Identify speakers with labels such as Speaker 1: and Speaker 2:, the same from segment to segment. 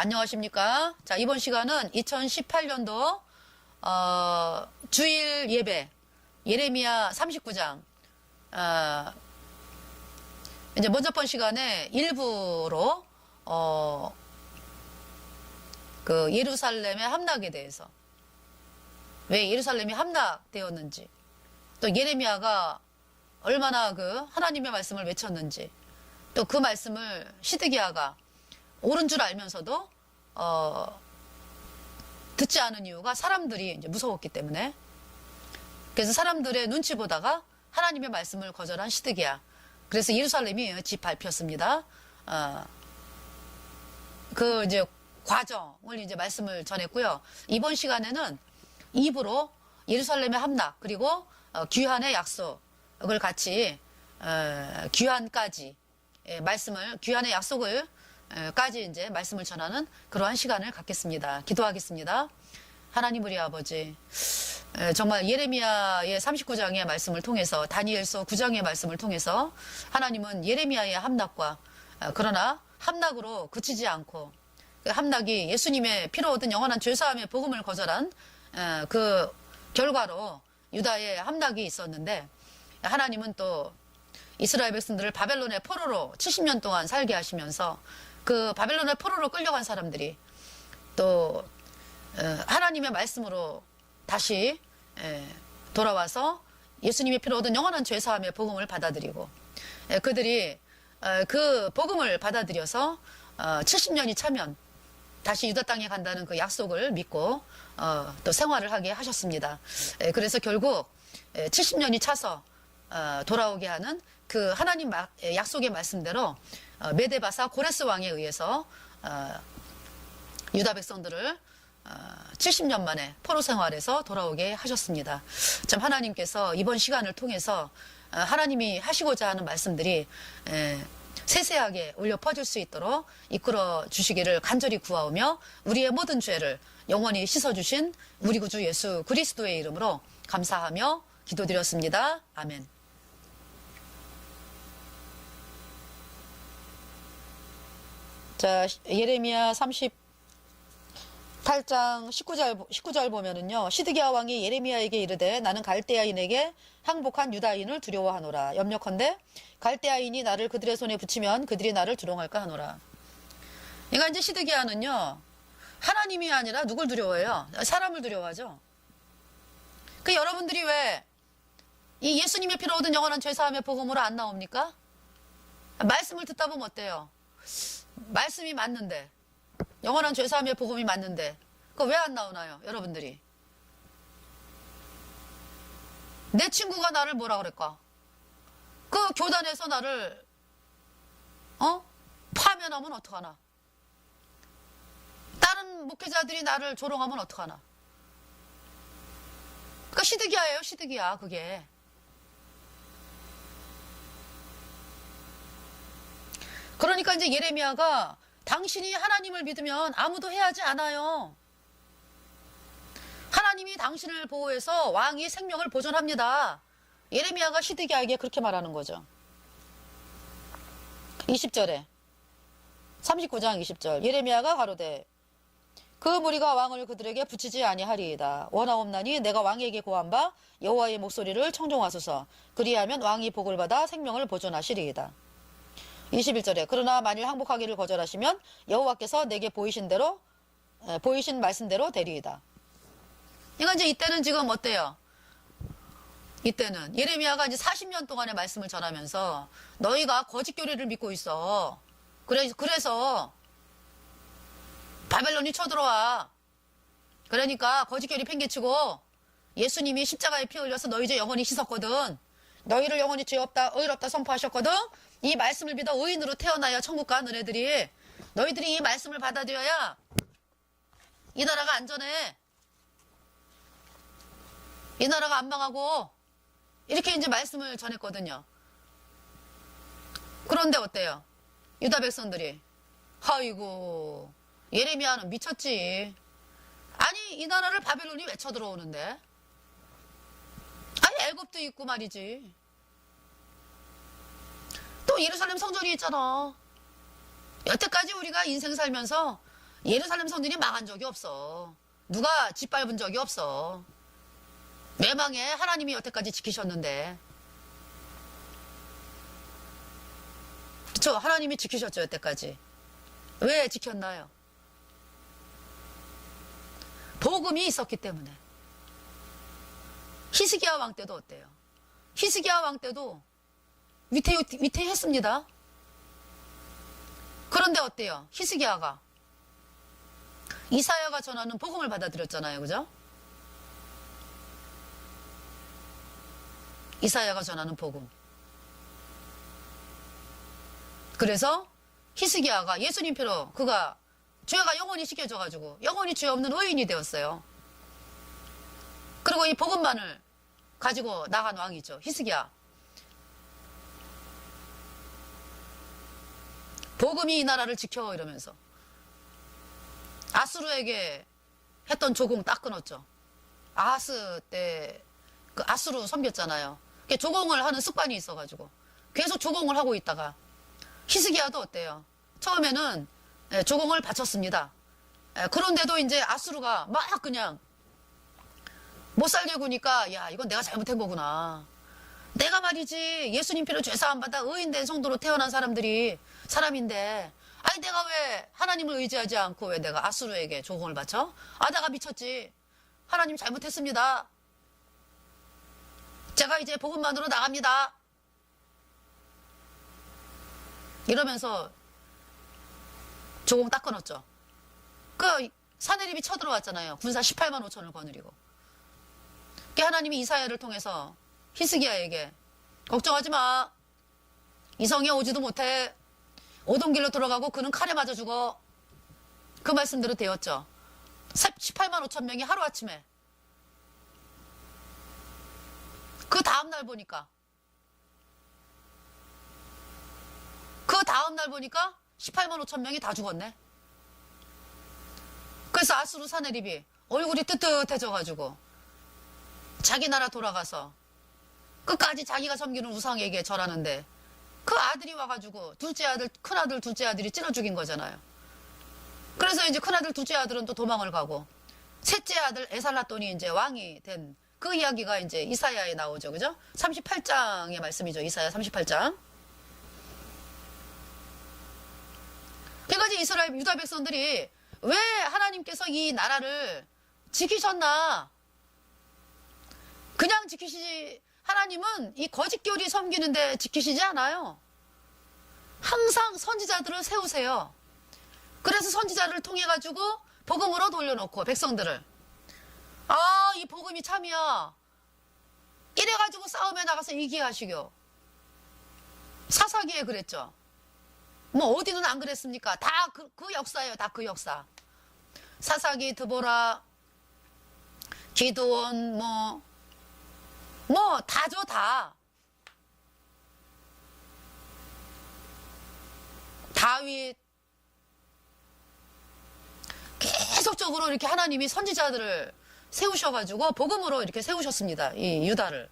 Speaker 1: 안녕하십니까. 자, 이번 시간은 2018년도 주일 예배 예레미야 39장 이제 먼저 번 시간에 일부로 그 예루살렘의 함락에 대해서, 왜 예루살렘이 함락되었는지, 또 예레미야가 얼마나 그 하나님의 말씀을 외쳤는지, 또 그 말씀을 시드기야가 옳은 줄 알면서도 듣지 않은 이유가 사람들이 이제 무서웠기 때문에. 그래서 사람들의 눈치 보다가 하나님의 말씀을 거절한 시드기야. 그래서 예루살렘이 집 밟혔습니다. 그 이제 과정을 이제 말씀을 전했고요. 이번 시간에는 2부로 예루살렘의 함락 그리고 귀환의 약속을 같이 귀환까지 귀환의 약속을 까지 이제 말씀을 전하는 그러한 시간을 갖겠습니다. 기도하겠습니다. 하나님 우리 아버지, 정말 예레미야의 39장의 말씀을 통해서, 다니엘서 9장의 말씀을 통해서 하나님은 예레미야의 함락과 그러나 함락으로 그치지 않고, 그 함락이 예수님의 피로 얻은 영원한 죄사함의 복음을 거절한 그 결과로 유다의 함락이 있었는데, 하나님은 또 이스라엘 백성들을 바벨론의 포로로 70년 동안 살게 하시면서 그 바벨론의 포로로 끌려간 사람들이 또 하나님의 말씀으로 다시 돌아와서 예수님의 피로 얻은 영원한 죄사함의 복음을 받아들이고, 그들이 그 복음을 받아들여서 70년이 차면 다시 유다 땅에 간다는 그 약속을 믿고 또 생활을 하게 하셨습니다. 그래서 결국 70년이 차서 돌아오게 하는 그 하나님 약속의 말씀대로 메데바사 고레스 왕에 의해서 유다 백성들을 70년 만에 포로 생활에서 돌아오게 하셨습니다. 참 하나님께서 이번 시간을 통해서 하나님이 하시고자 하는 말씀들이 세세하게 울려 퍼질 수 있도록 이끌어 주시기를 간절히 구하오며, 우리의 모든 죄를 영원히 씻어주신 우리 구주 예수 그리스도의 이름으로 감사하며 기도드렸습니다. 아멘. 자, 예레미야 38장 19절 보면은요, 시드기야 왕이 예레미야에게 이르되 나는 갈대아인에게 항복한 유다인을 두려워하노라. 염려컨대 갈대아인이 나를 그들의 손에 붙이면 그들이 나를 두롱할까 하노라. 그러니까 이제 시드기야는요, 하나님이 아니라 누굴 두려워해요? 사람을 두려워하죠. 그 여러분들이 왜 이 예수님의 피로 얻은 영원한 죄사함의 복음으로 안 나옵니까? 말씀을 듣다 보면 어때요? 말씀이 맞는데, 영원한 죄사함의 복음이 맞는데 그거 왜 안 나오나요? 여러분들이. 내 친구가 나를 뭐라 그럴까? 그 교단에서 나를 파면하면 어떡하나? 다른 목회자들이 나를 조롱하면 어떡하나? 그러니까 시드기야예요, 시드기야. 그게 그러니까 이제 예레미야가 당신이 하나님을 믿으면 아무도 해하지 않아요. 하나님이 당신을 보호해서 왕이 생명을 보존합니다. 예레미야가 시드기야에게 그렇게 말하는 거죠. 20절에 39장 20절 예레미야가 가로되 그 무리가 왕을 그들에게 붙이지 아니하리이다. 원하옵나니 내가 왕에게 고한 바 여호와의 목소리를 청종하소서. 그리하면 왕이 복을 받아 생명을 보존하시리이다. 21절에 그러나 만일 항복하기를 거절하시면 여호와께서 내게 보이신 말씀대로 되리이다. 그러니까 이제 이때는 지금 어때요? 이때는 예레미야가 이제 40년 동안의 말씀을 전하면서 너희가 거짓 교리를 믿고 있어. 그래서 바벨론이 쳐들어와. 그러니까 거짓 교리 팽개치고 예수님이 십자가에 피 흘려서 너희 죄 영원히 씻었거든. 너희를 영원히 죄 없다, 의롭다 선포하셨거든. 이 말씀을 믿어 의인으로 태어나야 천국 가. 너희들이 이 말씀을 받아들여야 이 나라가 안전해. 이 나라가 안 망하고. 이렇게 이제 말씀을 전했거든요. 그런데 어때요? 유다 백성들이 아이고 예레미야는 미쳤지. 아니 이 나라를 바벨론이 왜 쳐들어오는데? 아니 애굽도 있고 말이지. 또 예루살렘 성전이 있잖아. 여태까지 우리가 인생 살면서 예루살렘 성전이 망한 적이 없어. 누가 짓밟은 적이 없어. 매망에 하나님이 여태까지 지키셨는데. 그렇죠? 하나님이 지키셨죠, 여태까지. 왜 지켰나요? 복음이 있었기 때문에. 히스기야 왕 때도 어때요? 히스기야 왕 때도 위태했습니다. 그런데 어때요? 히스기야가 이사야가 전하는 복음을 받아들였잖아요. 그죠? 이사야가 전하는 복음. 그래서 히스기야가 예수님 표로 그가 죄가 영원히 씻겨져가지고 영원히 죄 없는 의인이 되었어요. 그리고 이 복음만을 가지고 나간 왕이죠. 히스기야. 복음이 이 나라를 지켜 이러면서 아수르에게 했던 조공 딱 끊었죠. 아하스 때 그 아수르 섬겼잖아요. 조공을 하는 습관이 있어가지고 계속 조공을 하고 있다가 히스기야도 어때요? 처음에는 조공을 바쳤습니다. 그런데도 이제 아수르가 막 그냥 못 살게 구니까 야 이건 내가 잘못한 거구나. 내가 말이지 예수님 피로 죄사함 받아 의인된 성도로 태어난 사람인데 아니 내가 왜 하나님을 의지하지 않고 왜 내가 아수르에게 조공을 바쳐? 아 내가 미쳤지. 하나님 잘못했습니다. 제가 이제 복음만으로 나갑니다. 이러면서 조공 딱 끊었죠. 그 사내립이 쳐들어왔잖아요. 군사 18만 5천을 거느리고. 하나님이 이사야를 통해서 히스기야에게 걱정하지 마. 이 성에 오지도 못해. 오던 길로 들어가고 그는 칼에 맞아 죽어. 그 말씀대로 되었죠. 18만 5천 명이 하루아침에. 그 다음날 보니까 18만 5천 명이 다 죽었네. 그래서 아수르 사내립이 얼굴이 뜨뜻해져가지고 자기 나라 돌아가서 끝까지 자기가 섬기는 우상에게 절하는데 그 아들이 와가지고 큰아들, 둘째 아들이 찔러 죽인 거잖아요. 그래서 이제 큰아들, 둘째 아들은 또 도망을 가고 셋째 아들 에살라돈이 이제 왕이 된 그 이야기가 이제 이사야에 나오죠. 그죠? 38장의 말씀이죠. 이사야 38장. 그러니까 이제 이스라엘 유다 백성들이 왜 하나님께서 이 나라를 지키셨나? 그냥 지키시지, 하나님은 이 거짓교리 섬기는데 지키시지 않아요. 항상 선지자들을 세우세요. 그래서 선지자를 통해가지고 복음으로 돌려놓고 백성들을. 아, 이 복음이 참이야. 이래가지고 싸움에 나가서 이기게 하시고. 사사기에 그랬죠. 뭐 어디는 안 그랬습니까? 다 그 역사예요. 다 그 역사. 사사기, 드보라, 기드온, 다죠, 다. 다윗. 계속적으로 이렇게 하나님이 선지자들을 세우셔가지고 복음으로 이렇게 세우셨습니다. 이 유다를.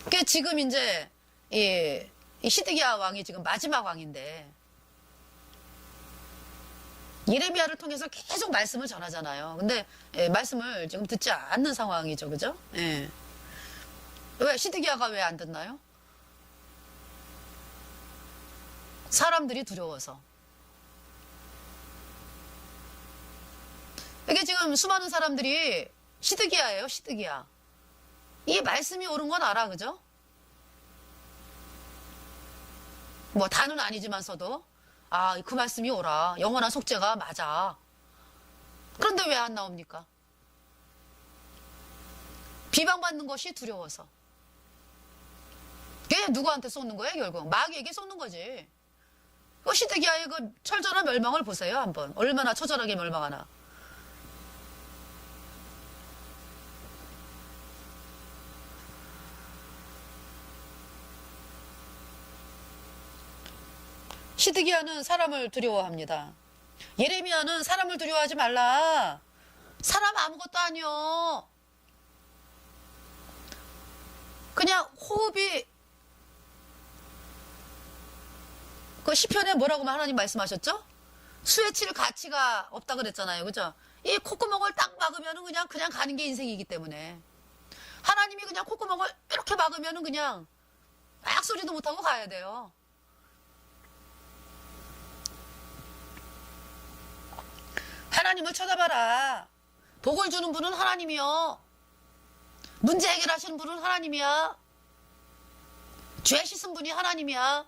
Speaker 1: 그 지금 이제 이 시드기야 왕이 지금 마지막 왕인데 예레미야를 통해서 계속 말씀을 전하잖아요. 근데 말씀을 지금 듣지 않는 상황이죠. 그죠? 예. 왜 시드기야가 왜 안 듣나요? 사람들이 두려워서. 이게 지금 수많은 사람들이 시드기야예요. 시드기야. 이 말씀이 옳은 건 알아. 그죠? 뭐 다는 아니지만서도 아, 그 말씀이 옳아. 영원한 속죄가 맞아. 그런데 왜 안 나옵니까? 비방받는 것이 두려워서. 걔 누구한테 쏟는 거야 결국? 마귀에게 쏟는 거지. 그 시드기야의 그 철저한 멸망을 보세요 한번. 얼마나 처절하게 멸망하나. 시드기야는 사람을 두려워합니다. 예레미야는 사람을 두려워하지 말라. 사람 아무것도 아니요. 그냥 호흡이 그 시편에 뭐라고 하나님 말씀하셨죠? 수에 칠 가치가 없다 그랬잖아요. 그죠? 이 콧구멍을 딱 막으면은 그냥 가는 게 인생이기 때문에. 하나님이 그냥 콧구멍을 이렇게 막으면은 그냥 악 소리도 못하고 가야 돼요. 하나님을 쳐다봐라. 복을 주는 분은 하나님이요. 문제 해결하시는 분은 하나님이야. 죄 씻은 분이 하나님이야.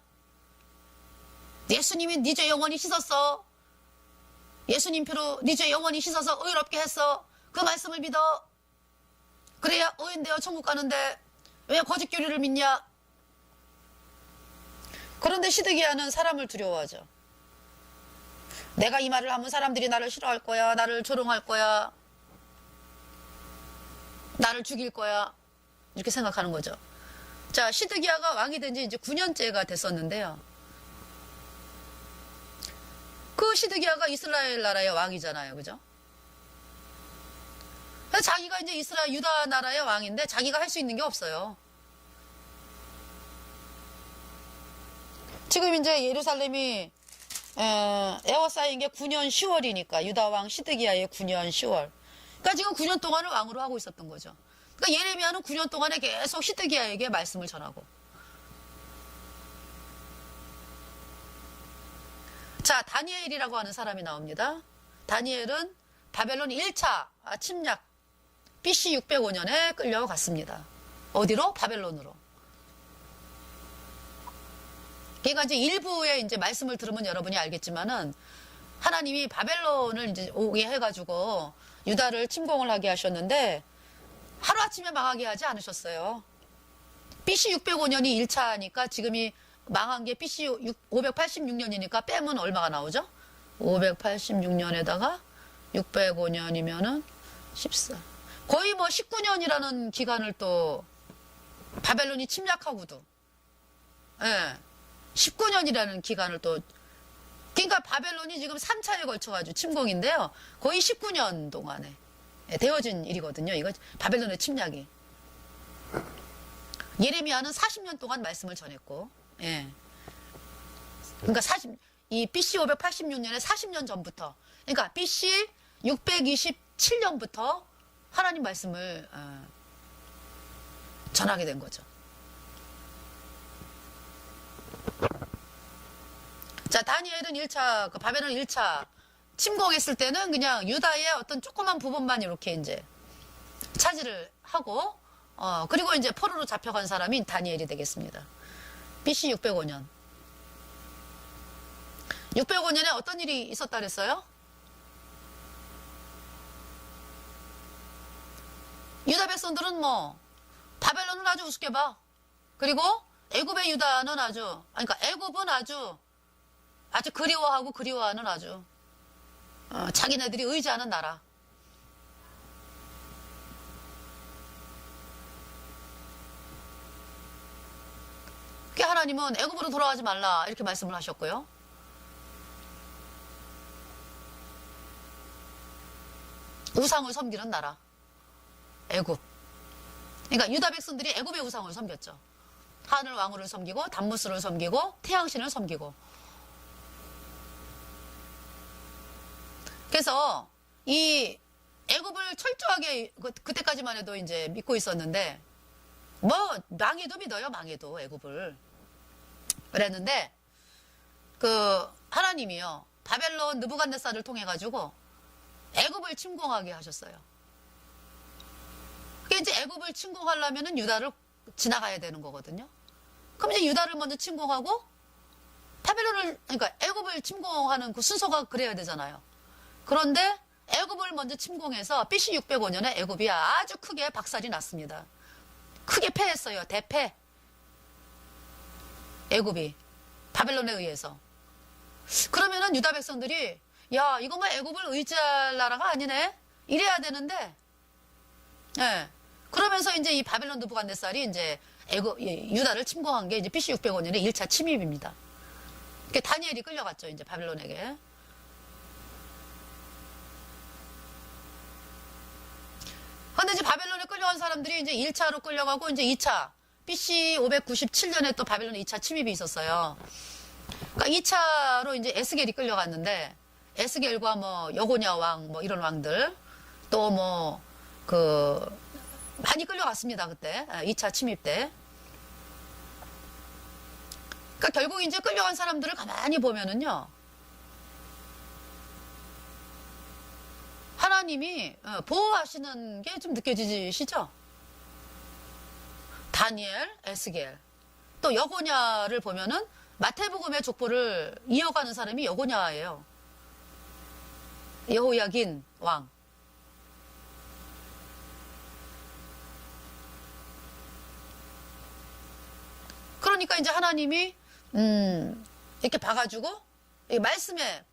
Speaker 1: 예수님이 네 죄 영원히 씻었어. 예수님 표로 네 죄 영원히 씻어서 의롭게 했어. 그 말씀을 믿어. 그래야 의인되어 천국 가는데 왜 거짓 교리를 믿냐? 그런데 시드기야는 사람을 두려워하죠. 내가 이 말을 하면 사람들이 나를 싫어할 거야. 나를 조롱할 거야. 나를 죽일 거야. 이렇게 생각하는 거죠. 자, 시드기야가 왕이 된 지 이제 9년째가 됐었는데요. 그 시드기야가 이스라엘 나라의 왕이잖아요. 그죠? 자기가 이제 이스라엘 유다 나라의 왕인데 자기가 할 수 있는 게 없어요. 지금 이제 예루살렘이 에워싸인 게 9년 10월이니까 유다 왕 시드기야의 9년 10월. 그러니까 지금 9년 동안을 왕으로 하고 있었던 거죠. 그러니까 예레미야는 9년 동안에 계속 시드기야에게 말씀을 전하고. 자, 다니엘이라고 하는 사람이 나옵니다. 다니엘은 바벨론 1차 침략 BC 605년에 끌려갔습니다. 어디로? 바벨론으로. 그러니까 이제 일부의 이제 말씀을 들으면 여러분이 알겠지만은 하나님이 바벨론을 이제 오게 해가지고 유다를 침공을 하게 하셨는데 하루아침에 망하게 하지 않으셨어요. BC 605년이 1차니까 지금이 망한 게 BC 586년이니까 빼면 얼마가 나오죠? 586년에다가 605년이면은 14. 거의 뭐 19년이라는 기간을 또 바벨론이 침략하고도, 예, 19년이라는 기간을 또, 그러니까 바벨론이 지금 3차에 걸쳐가지고 침공인데요. 거의 19년 동안에 되어진 일이거든요. 이거 바벨론의 침략이. 예레미야는 40년 동안 말씀을 전했고, 예. 그러니까 이 BC 586년에 40년 전부터, 그러니까 BC 627년부터 하나님 말씀을 전하게 된 거죠. 자, 다니엘은 1차, 그 바벨론 1차 침공했을 때는 그냥 유다의 어떤 조그만 부분만 이렇게 이제 차지를 하고, 그리고 이제 포로로 잡혀간 사람이 다니엘이 되겠습니다. BC 605년. 605년에 어떤 일이 있었다 그랬어요? 유다 백성들은 뭐 바벨론을 아주 우습게 봐. 그리고 애굽의 유다는 그러니까 애굽은 아주 그리워하고 그리워하는 아주 자기네들이 의지하는 나라. 그게 하나님은 애굽으로 돌아가지 말라 이렇게 말씀을 하셨고요. 우상을 섬기는 나라. 애굽. 그러니까 유다 백성들이 애굽의 우상을 섬겼죠. 하늘 왕후를 섬기고 담무스를 섬기고 태양신을 섬기고. 그래서 이 애굽을 철저하게 그때까지만 해도 이제 믿고 있었는데 뭐 망해도 믿어요. 망해도 애굽을. 그랬는데 그 하나님이요. 바벨론 느부갓네살을 통해 가지고 애굽을 침공하게 하셨어요. 그게 이제 애굽을 침공하려면은 유다를 지나가야 되는 거거든요. 그럼 이제 유다를 먼저 침공하고 그러니까 애굽을 침공하는 그 순서가 그래야 되잖아요. 그런데 애굽을 먼저 침공해서 BC 605년에 애굽이 아주 크게 박살이 났습니다. 크게 패했어요. 대패. 애굽이 바벨론에 의해서. 그러면은 유다 백성들이 야, 이거 뭐 애굽을 의지할 나라가 아니네. 이래야 되는데, 예. 그러면서 이제 이 바벨론 느부갓네살이 이제 유다를 침공한 게 이제 BC 605년에 1차 침입입니다. 그러니까 다니엘이 끌려갔죠, 이제 바벨론에게. 근데 이제 바벨론에 끌려간 사람들이 이제 1차로 끌려가고 이제 2차, BC 597년에 또 바벨론 2차 침입이 있었어요. 그러니까 2차로 이제 에스겔이 끌려갔는데, 에스겔과 뭐 여고냐 왕, 뭐 이런 왕들, 또 뭐, 많이 끌려갔습니다, 그때. 2차 침입 때. 그러니까 결국 이제 끌려간 사람들을 가만히 보면은요, 하나님이 보호하시는 게 좀 느껴지시죠? 다니엘, 에스겔. 또 여고냐를 보면은 마태복음의 족보를 이어가는 사람이 여고냐예요. 여호야긴 왕. 그러니까 이제 하나님이 이렇게 봐가지고 이 말씀에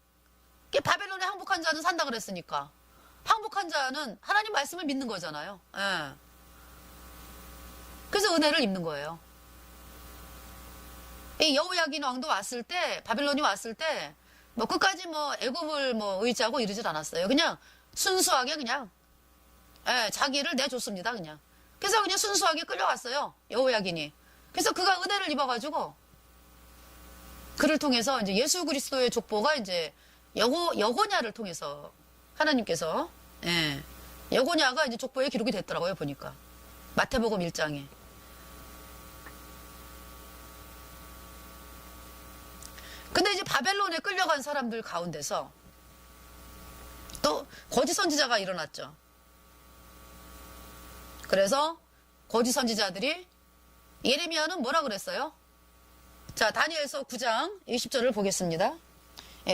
Speaker 1: 이게 바벨론에 항복한 자는 산다 그랬으니까 항복한 자는 하나님 말씀을 믿는 거잖아요. 예. 그래서 은혜를 입는 거예요. 이 여호야긴 왕도 왔을 때, 바벨론이 왔을 때, 뭐 끝까지 뭐 애굽을 뭐 의지하고 이러질 않았어요. 그냥 순수하게 그냥 자기를 내줬습니다. 그냥. 그래서 그냥 순수하게 끌려갔어요. 여호야긴이. 그래서 그가 은혜를 입어가지고 그를 통해서 이제 예수 그리스도의 족보가 이제 여고냐를 통해서 하나님께서 여고냐가 이제 족보에 기록이 됐더라고요. 보니까 마태복음 1장에. 근데 이제 바벨론에 끌려간 사람들 가운데서 또 거짓 선지자가 일어났죠. 그래서 거짓 선지자들이 예레미야는 뭐라 그랬어요? 자, 다니엘서 9장 20절을 보겠습니다.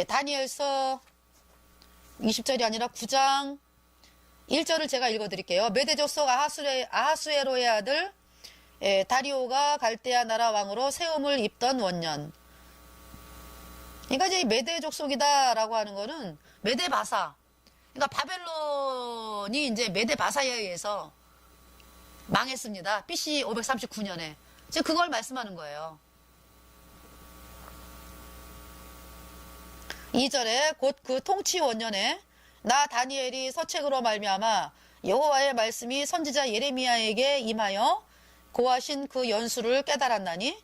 Speaker 1: 다니엘서 20절이 아니라 9장 1절을 제가 읽어드릴게요. 메대족 속 아하수에로의 아들 다리오가 갈대아 나라 왕으로 세움을 입던 원년. 그러니까 이제 메대족 속이다라고 하는 거는 메대바사. 그러니까 바벨론이 이제 메대바사에 의해서 망했습니다. BC 539년에. 지금 그걸 말씀하는 거예요. 2절에 곧 그 통치 원년에 나 다니엘이 서책으로 말미암아 여호와의 말씀이 선지자 예레미야에게 임하여 고하신 그 연수를 깨달았나니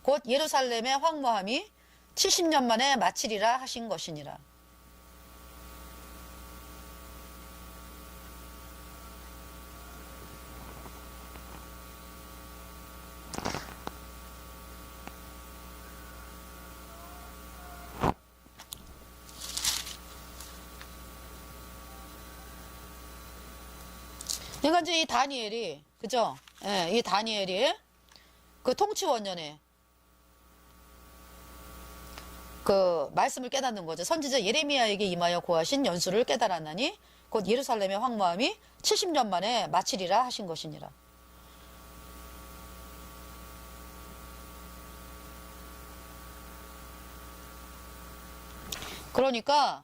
Speaker 1: 곧 예루살렘의 황무함이 70년 만에 마치리라 하신 것이니라. 그러니까 이제 이 다니엘이, 그죠? 예, 이 다니엘이 그 통치 원년에 그 말씀을 깨닫는 거죠. 선지자 예레미야에게 임하여 고하신 연수를 깨달았나니 곧 예루살렘의 황무함이 70년 만에 마치리라 하신 것이니라. 그러니까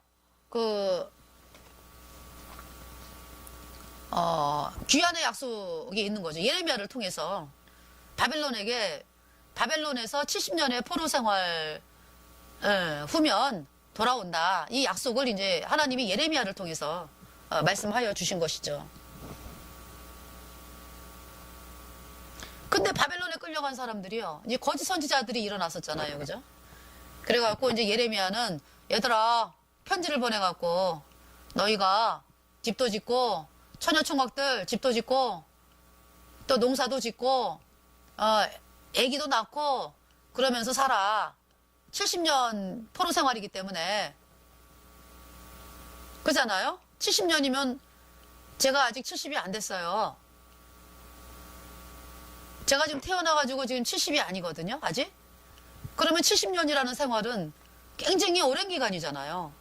Speaker 1: 귀환의 약속이 있는 거죠. 예레미야를 통해서 바벨론에서 70년의 포로 생활 후면 돌아온다. 이 약속을 이제 하나님이 예레미야를 통해서 말씀하여 주신 것이죠. 근데 바벨론에 끌려간 사람들이요, 이제 거짓 선지자들이 일어났었잖아요. 그죠? 그래갖고 이제 예레미야는 얘들아 편지를 보내갖고 너희가 집도 짓고 처녀 총각들 집도 짓고 또 농사도 짓고 애기도 낳고 그러면서 살아. 70년 포로 생활이기 때문에. 그잖아요? 70년이면 제가 아직 70이 안 됐어요. 제가 지금 태어나가지고 지금 70이 아니거든요. 아직? 그러면 70년이라는 생활은 굉장히 오랜 기간이잖아요.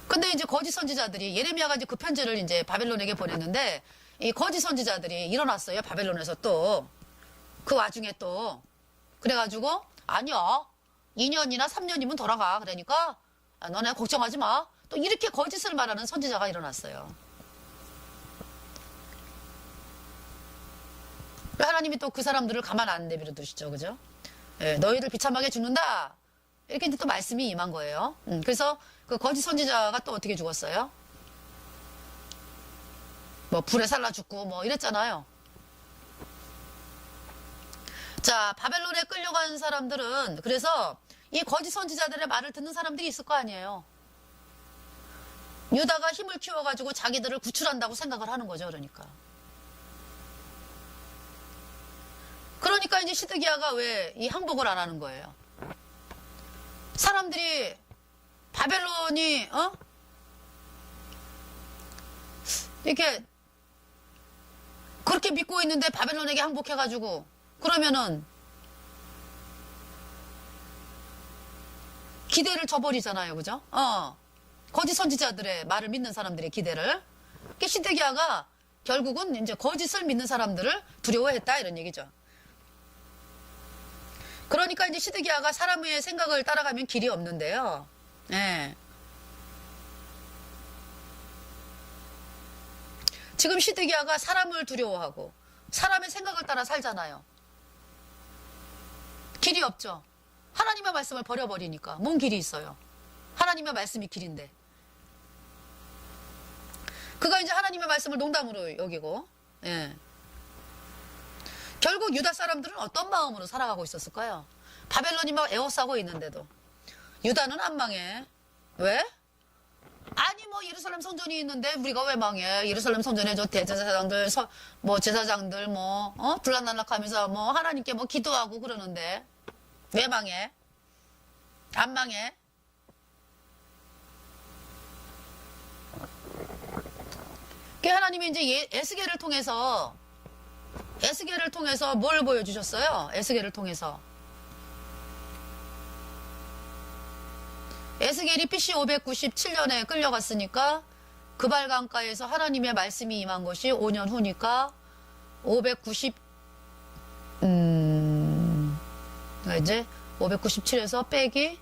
Speaker 1: 근데 이제 거짓 선지자들이 예레미야가 이제 그 편지를 이제 바벨론에게 보냈는데 이 거짓 선지자들이 일어났어요. 바벨론에서 또. 그 와중에 또 그래가지고 아니야 2년이나 3년이면 돌아가. 그러니까 너네 걱정하지 마. 또 이렇게 거짓을 말하는 선지자가 일어났어요. 하나님이 또 그 사람들을 가만 안 내버려 두시죠. 그죠? 너희들 비참하게 죽는다. 이렇게 이제 또 말씀이 임한 거예요. 그래서 그 거짓 선지자가 또 어떻게 죽었어요? 뭐 불에 살라 죽고 뭐 이랬잖아요. 자, 바벨론에 끌려간 사람들은 그래서 이 거짓 선지자들의 말을 듣는 사람들이 있을 거 아니에요. 유다가 힘을 키워가지고 자기들을 구출한다고 생각을 하는 거죠. 그러니까 이제 시드기야가 왜 이 항복을 안 하는 거예요. 사람들이 바벨론이 이렇게 그렇게 믿고 있는데 바벨론에게 항복해가지고 그러면은 기대를 저버리잖아요. 그죠? 거짓 선지자들의 말을 믿는 사람들의 기대를. 시드기야가 결국은 이제 거짓을 믿는 사람들을 두려워했다 이런 얘기죠. 그러니까 이제 시드기야가 사람의 생각을 따라가면 길이 없는데요. 예. 지금 시드기야가 사람을 두려워하고 사람의 생각을 따라 살잖아요. 길이 없죠. 하나님의 말씀을 버려버리니까 뭔 길이 있어요. 하나님의 말씀이 길인데. 그가 이제 하나님의 말씀을 농담으로 여기고, 예. 결국 유다 사람들은 어떤 마음으로 살아가고 있었을까요? 바벨론이 막 에워싸고 있는데도 유다는 안 망해. 왜? 아니 뭐 예루살렘 성전이 있는데 우리가 왜 망해? 예루살렘 성전에 저 대제사장들 뭐 제사장들 뭐 불난날락하면서 뭐 하나님께 뭐 기도하고 그러는데 왜 망해? 안 망해? 하나님이 이제 에스겔을 통해서 뭘 보여주셨어요? 에스겔을 통해서 에스겔이 BC 597년에 끌려갔으니까 그발강가에서 하나님의 말씀이 임한 것이 5년 후니까 590 이제 597에서 빼기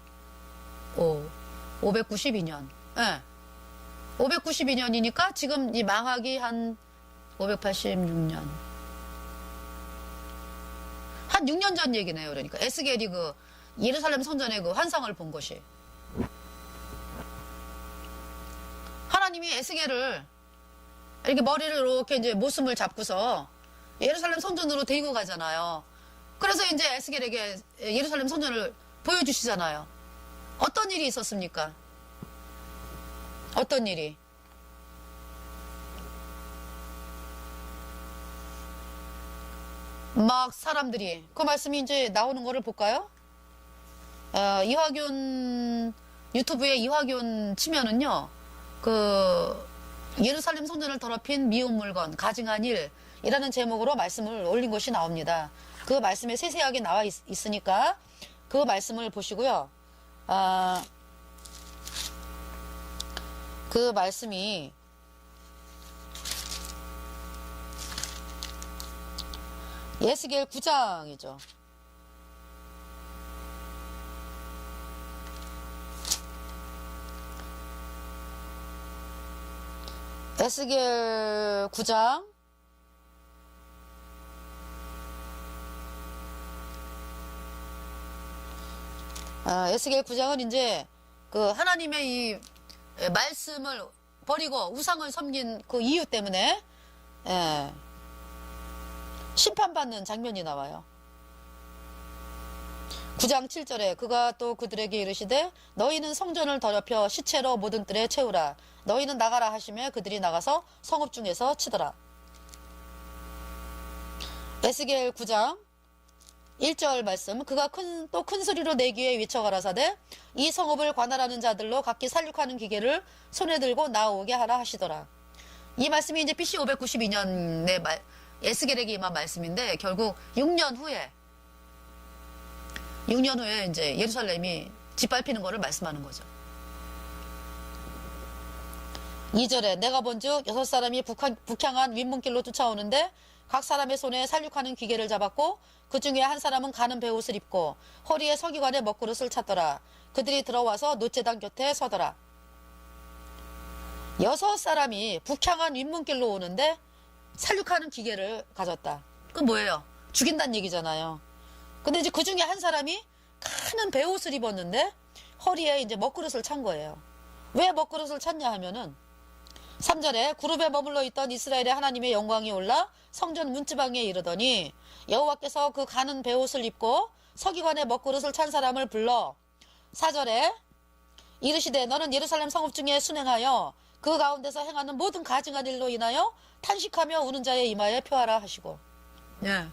Speaker 1: 592년. 예. 592년이니까 지금 이 망하기 한 586년. 한 6년 전 얘기네요. 그러니까 에스겔이 그 예루살렘 성전의 그 환상을 본 것이. 하나님이 에스겔을 이렇게 머리를 이렇게 이제 모습을 잡고서 예루살렘 성전으로 데리고 가잖아요. 그래서 이제 에스겔에게 예루살렘 성전을 보여주시잖아요. 어떤 일이 있었습니까? 어떤 일이? 막 사람들이 그 말씀이 이제 나오는 거를 볼까요? 이화균 유튜브에 이화균 치면은요, 그 예루살렘 성전을 더럽힌 미운 물건 가증한 일이라는 제목으로 말씀을 올린 것이 나옵니다. 그 말씀에 세세하게 나와 있으니까 그 말씀을 보시고요. 그 말씀이 에스겔 9장이죠. 에스겔 9장 에스겔 9장은 이제 그 하나님의 이 말씀을 버리고 우상을 섬긴 그 이유 때문에 심판받는 장면이 나와요. 9장 7절에 그가 또 그들에게 이르시되 너희는 성전을 더럽혀 시체로 모든 뜰에 채우라. 너희는 나가라 하시며 그들이 나가서 성읍 중에서 치더라. 에스겔 9장 1절 말씀. 그가 또 큰 소리로 내 귀에 외쳐가라사대 이 성읍을 관할하는 자들로 각기 살육하는 기계를 손에 들고 나오게 하라 하시더라. 이 말씀이 이제 BC 592년에 에스겔에게 임한 말씀인데 결국 6년 후에 이제 예루살렘이 짓밟히는 것을 말씀하는 거죠. 2절에 내가 본즉 6사람이 북향한 윗문길로 쫓아오는데 각 사람의 손에 살육하는 기계를 잡았고 그 중에 한 사람은 가는 베옷을 입고 허리에 서기관의 먹그릇을 찼더라. 그들이 들어와서 노제단 곁에 서더라. 6사람이 북향한 윗문길로 오는데 살육하는 기계를 가졌다. 그건 뭐예요? 죽인다는 얘기잖아요. 근데 이제 그 중에 한 사람이 큰 베옷을 입었는데 허리에 이제 먹그릇을 찬 거예요. 왜 먹그릇을 찼냐 하면은 3절에 구룹에 머물러 있던 이스라엘의 하나님의 영광이 올라 성전 문지방에 이르더니 여호와께서 그 가는 베옷을 입고 서기관의 먹그릇을 찬 사람을 불러 4절에 이르시되 너는 예루살렘 성읍 중에 순행하여 그 가운데서 행하는 모든 가증한 일로 인하여 탄식하며 우는 자의 이마에 표하라 하시고. 예.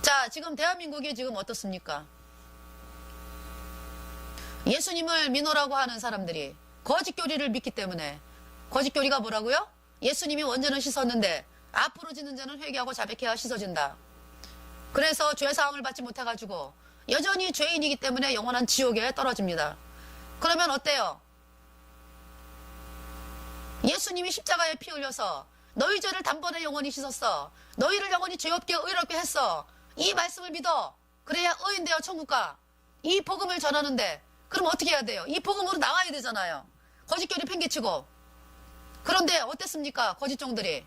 Speaker 1: 자, 지금 대한민국이 지금 어떻습니까? 예수님을 민호라고 하는 사람들이 거짓 교리를 믿기 때문에, 거짓 교리가 뭐라고요? 예수님이 원죄는 씻었는데 앞으로 짓는 자는 회개하고 자백해야 씻어진다. 그래서 죄사함을 받지 못해가지고 여전히 죄인이기 때문에 영원한 지옥에 떨어집니다. 그러면 어때요? 예수님이 십자가에 피 흘려서 너희 죄를 단번에 영원히 씻었어. 너희를 영원히 죄 없게 의롭게 했어. 이 말씀을 믿어. 그래야 의인 되어 천국 가. 이 복음을 전하는데 그럼 어떻게 해야 돼요? 이 복음으로 나와야 되잖아요. 거짓교리 팽개치고. 그런데 어땠습니까? 거짓종들이.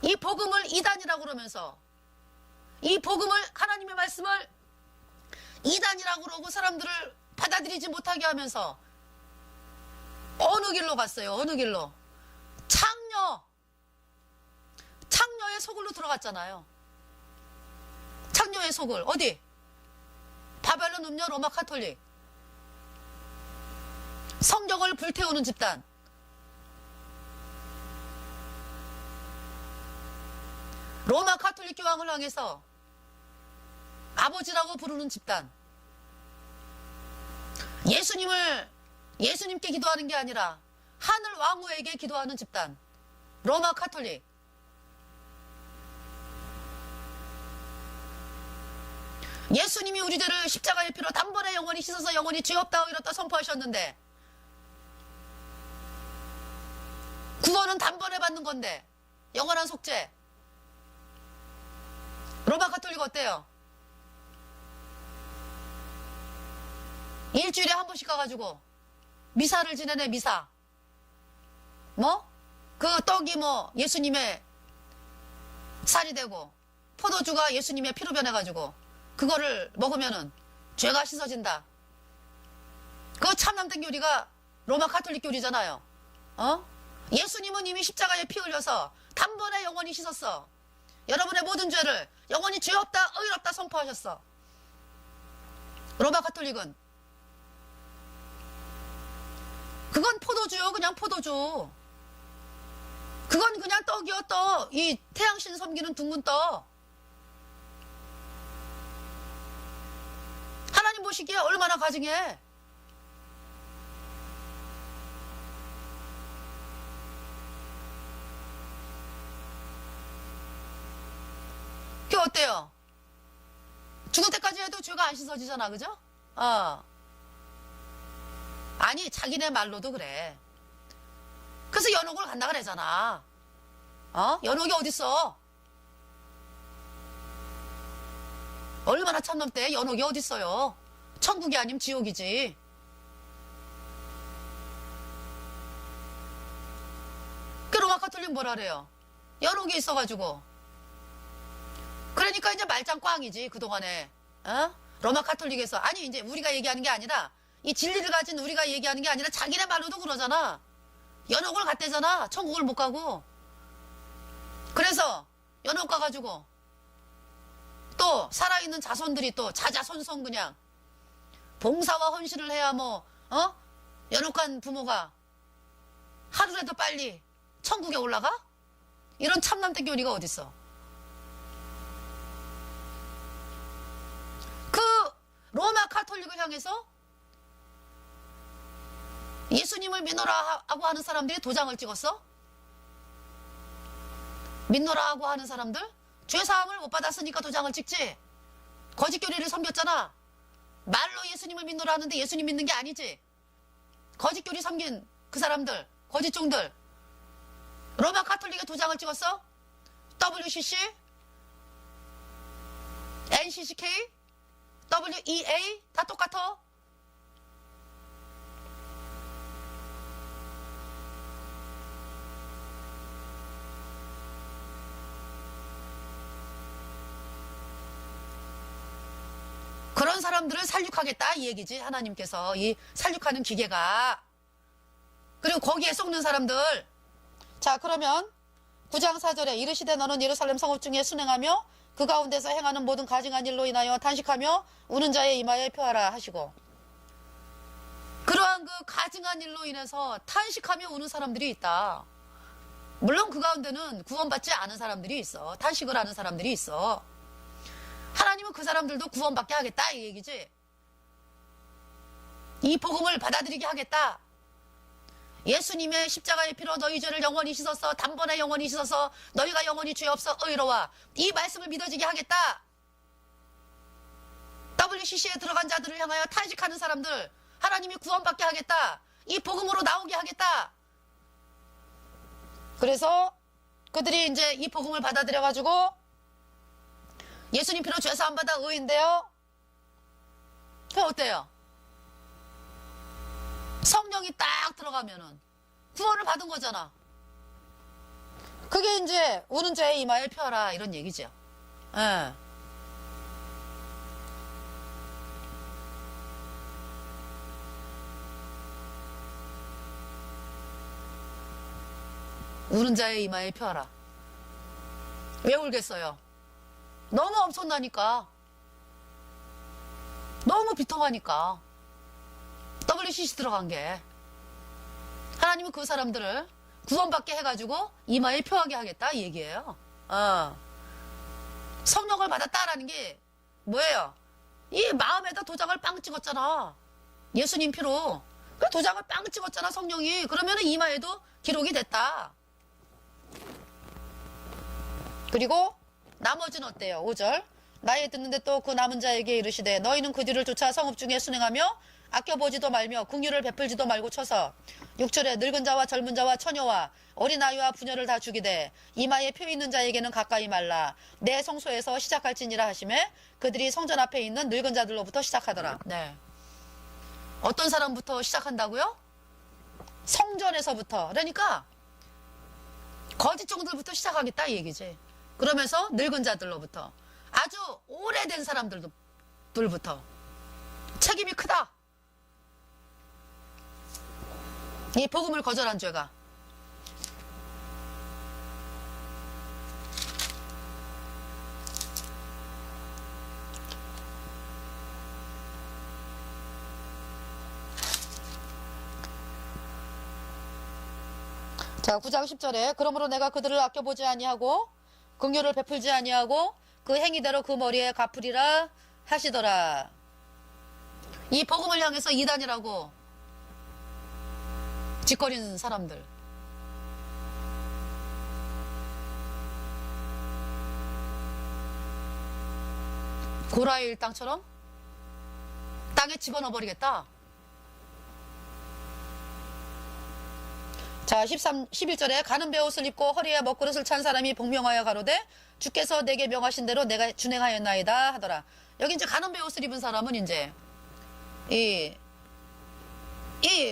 Speaker 1: 이 복음을 이단이라고 그러면서 이 복음을, 하나님의 말씀을 이단이라고 그러고 사람들을 받아들이지 못하게 하면서 어느 길로 갔어요? 어느 길로? 창녀의 소굴로 들어갔잖아요. 창녀의 소굴. 어디? 바벨론 음녀 로마 카톨릭. 성경을 불태우는 집단. 로마 카톨릭 교황을 향해서 아버지라고 부르는 집단. 예수님께 기도하는 게 아니라 하늘 왕후에게 기도하는 집단. 로마 카톨릭. 예수님이 우리 죄를 십자가의 피로 단번에 영원히 씻어서 영원히 죄 없다 의롭다 선포하셨는데 구원은 단번에 받는 건데 영원한 속죄. 로마 카톨릭 어때요? 일주일에 한 번씩 가가지고 미사를 지내네. 미사. 그 떡이 예수님의 살이 되고 포도주가 예수님의 피로 변해가지고 그거를 먹으면은 죄가 씻어진다. 그 참남된 교리가 로마 카톨릭 교리잖아요. 예수님은 이미 십자가에 피 흘려서 단번에 영원히 씻었어. 여러분의 모든 죄를 영원히 죄 없다 의롭다 선포하셨어. 로마 카톨릭은 그건 포도주요. 그냥 포도주. 그건 그냥 떡이요. 떡. 이 태양신 섬기는 둥근 떡. 하나님 보시기에 얼마나 가증해. 그게 어때요? 죽을 때까지 해도 죄가 안 씻어지잖아. 그죠? 아니, 자기네 말로도 그래. 그래서 연옥을 간다 그러잖아. 연옥이 어딨어? 얼마나 참넘대. 연옥이 어딨어요? 천국이 아니면 지옥이지. 그 로마 카톨릭 뭐라 그래요? 연옥이 있어가지고. 그러니까 이제 말짱 꽝이지, 그동안에. 로마 카톨릭에서. 아니, 이제 우리가 얘기하는 게 아니라, 이 진리를 가진 우리가 얘기하는 게 아니라 자기네 말로도 그러잖아. 연옥을 갔대잖아. 천국을 못 가고. 그래서 연옥 가가지고 또 살아있는 자손들이 또 자자손손 그냥 봉사와 헌신을 해야 연옥 간 부모가 하루라도 빨리 천국에 올라가? 이런 참남된 교리가 어딨어? 그 로마 카톨릭을 향해서 예수님을 믿노라고 하는 사람들이 도장을 찍었어? 믿노라고 하는 사람들? 죄사함을 못 받았으니까 도장을 찍지. 거짓 교리를 섬겼잖아. 말로 예수님을 믿노라 하는데 예수님 믿는 게 아니지. 거짓 교리 섬긴 그 사람들, 거짓종들. 로마 카톨릭에 도장을 찍었어? WCC, NCCK, WEA 다 똑같아. 그런 사람들을 살육하겠다 이 얘기지. 하나님께서 이 살육하는 기계가. 그리고 거기에 썩는 사람들 자, 그러면 9장 4절에 이르시되 너는 예루살렘 성읍 중에 순행하며 그 가운데서 행하는 모든 가증한 일로 인하여 탄식하며 우는 자의 이마에 표하라 하시고, 그러한 그 가증한 일로 인해서 탄식하며 우는 사람들이 있다. 물론 그 가운데는 구원받지 않은 사람들이 있어. 탄식을 하는 사람들이 있어. 하나님은 그 사람들도 구원받게 하겠다 이 얘기지. 이 복음을 받아들이게 하겠다. 예수님의 십자가의 피로 너희 죄를 영원히 씻어서 단번에 영원히 씻어서 너희가 영원히 죄 없어 의로와, 이 말씀을 믿어지게 하겠다. WCC에 들어간 자들을 향하여 탄식하는 사람들 하나님이 구원받게 하겠다. 이 복음으로 나오게 하겠다. 그래서 그들이 이제 이 복음을 받아들여 가지고 예수님 피로 죄 사함 받아 의인데요. 그 어때요? 성령이 딱 들어가면은 구원을 받은 거잖아. 그게 이제 우는 자의 이마에 펴라 이런 얘기죠. 예. 우는 자의 이마에 펴라. 왜 울겠어요? 너무 엄청나니까. 너무 비통하니까. WCC 들어간 게. 하나님은 그 사람들을 구원받게 해가지고 이마에 표하게 하겠다 이 얘기예요. 성령을 받았다라는 게 뭐예요? 이 마음에다 도장을 빵 찍었잖아. 예수님 피로. 그 도장을 빵 찍었잖아 성령이. 그러면 이마에도 기록이 됐다. 그리고 나머지는 어때요? 5절. 나의 듣는데 또 그 남은 자에게 이르시되 너희는 그 뒤를 쫓아 성읍 중에 순행하며 아껴보지도 말며 긍휼을 베풀지도 말고 쳐서 6절에 늙은 자와 젊은 자와 처녀와 어린아이와 부녀를 다 죽이되 이마에 표 있는 자에게는 가까이 말라. 내 성소에서 시작할지니라 하시매 그들이 성전 앞에 있는 늙은 자들로부터 시작하더라. 네. 어떤 사람부터 시작한다고요? 성전에서부터. 그러니까 거짓 종들부터 시작하겠다 이 얘기지. 그러면서 늙은 자들로부터, 아주 오래된 사람들부터 책임이 크다. 이 복음을 거절한 죄가. 자, 9장 10절에 그러므로 내가 그들을 아껴보지 아니하고 긍휼을 베풀지 아니하고 그 행위대로 그 머리에 갚으리라 하시더라. 이 복음을 향해서 이단이라고 짓거리는 사람들. 고라의 일당처럼 땅에 집어넣어버리겠다. 자, 11절에 가는 베옷을 입고 허리에 먹그릇을 찬 사람이 복명하여 가로되 주께서 내게 명하신 대로 내가 준행하였나이다 하더라. 여기 이제 가는 베옷을 입은 사람은 이제 이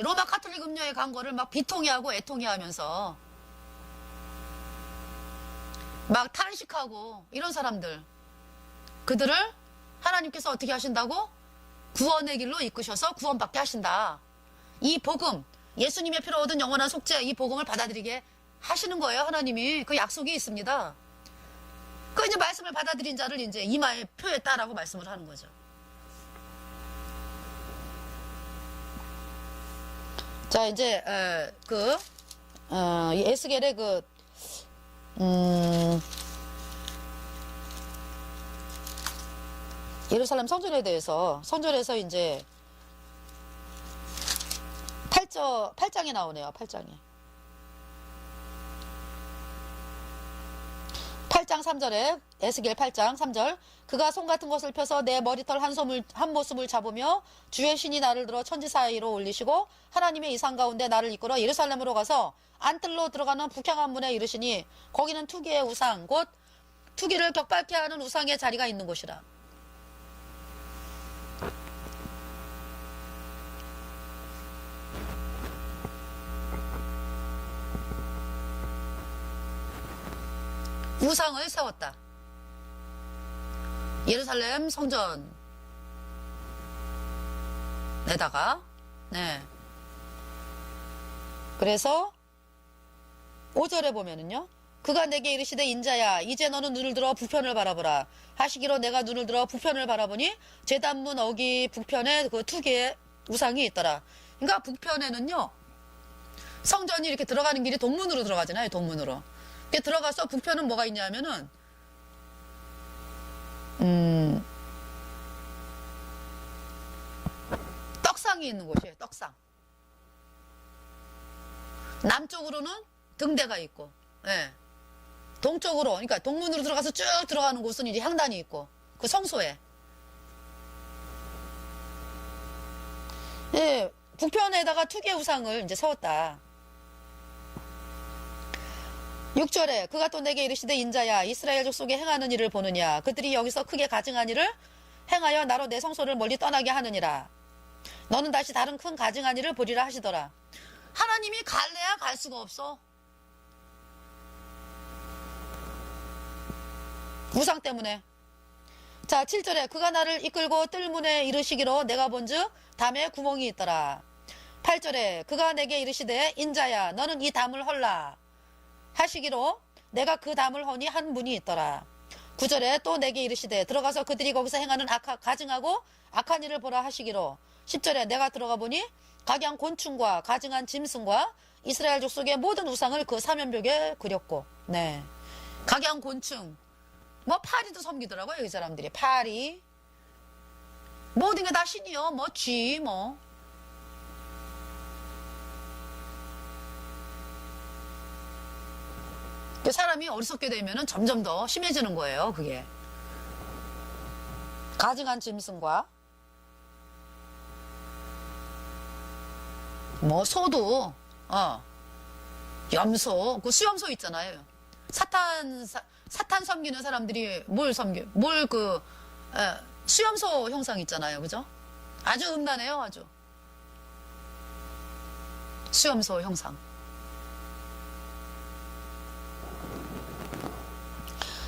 Speaker 1: 로마 가톨릭 음료에 간 거를 막 비통해하고 애통해하면서 막 탄식하고 이런 사람들, 그들을 하나님께서 어떻게 하신다고? 구원의 길로 이끄셔서 구원받게 하신다. 이 복음, 예수님의 피로 얻은 영원한 속죄, 이 복음을 받아들이게 하시는 거예요. 하나님이. 그 약속이 있습니다. 그 이제 말씀을 받아들인 자를 이제 이마에 표했다라고 말씀을 하는 거죠. 자, 이제 이 에스겔의 예루살렘 성전에 대해서 성전에서 이제 8장에 나오네요. 8장에. 8장 3절에 에스겔 8장 3절 그가 송 같은 것을 펴서 내 머리털 한 모습을 잡으며 주의 신이 나를 들어 천지 사이로 올리시고 하나님의 이상 가운데 나를 이끌어 예루살렘으로 가서 안뜰로 들어가는 북향한 문에 이르시니 거기는 투기의 우상 곧 투기를 격발케 하는 우상의 자리가 있는 곳이라. 우상을 세웠다. 예루살렘 성전에다가. 네. 그래서 5절에 보면은요. 그가 내게 이르시되 인자야 이제 너는 눈을 들어 북편을 바라보라 하시기로 내가 눈을 들어 북편을 바라보니 제단문 어기 북편에 그 두 개의 우상이 있더라. 그러니까 북편에는요. 성전이 이렇게 들어가는 길이 동문으로 들어가잖아요. 동문으로. 이렇게 들어가서 북편은 뭐가 있냐면은 떡상이 있는 곳이에요. 떡상. 남쪽으로는 등대가 있고, 예. 동쪽으로, 그러니까 동문으로 들어가서 쭉 들어가는 곳은 이제 향단이 있고, 그 성소에. 예, 북편에다가 투개 우상을 이제 세웠다. 6절에 그가 또 내게 이르시되 인자야 이스라엘 족속에 행하는 일을 보느냐 그들이 여기서 크게 가증한 일을 행하여 나로 내 성소를 멀리 떠나게 하느니라. 너는 다시 다른 큰 가증한 일을 보리라 하시더라. 하나님이 갈래야 갈 수가 없어. 우상 때문에. 자 7절에 그가 나를 이끌고 뜰문에 이르시기로 내가 본즉 담에 구멍이 있더라. 8절에 그가 내게 이르시되 인자야 너는 이 담을 헐라 하시기로 내가 그 담을 허니 한 문이 있더라. 9절에 또 내게 이르시되 들어가서 그들이 거기서 행하는 가증하고 악한 일을 보라 하시기로 10절에 내가 들어가 보니 각양 곤충과 가증한 짐승과 이스라엘 족속의 모든 우상을 그 사면벽에 그렸고 네 각양 곤충 뭐 파리도 섬기더라고요. 이 사람들이 파리 모든 게 다 신이요. 뭐 쥐 뭐 사람이 어리석게 되면은 점점 더 심해지는 거예요. 그게 가증한 짐승과 뭐 소도 염소 그 수염소 있잖아요. 사탄 섬기는 사람들이 뭘 수염소 형상 있잖아요. 그죠? 아주 음란해요. 아주 수염소 형상.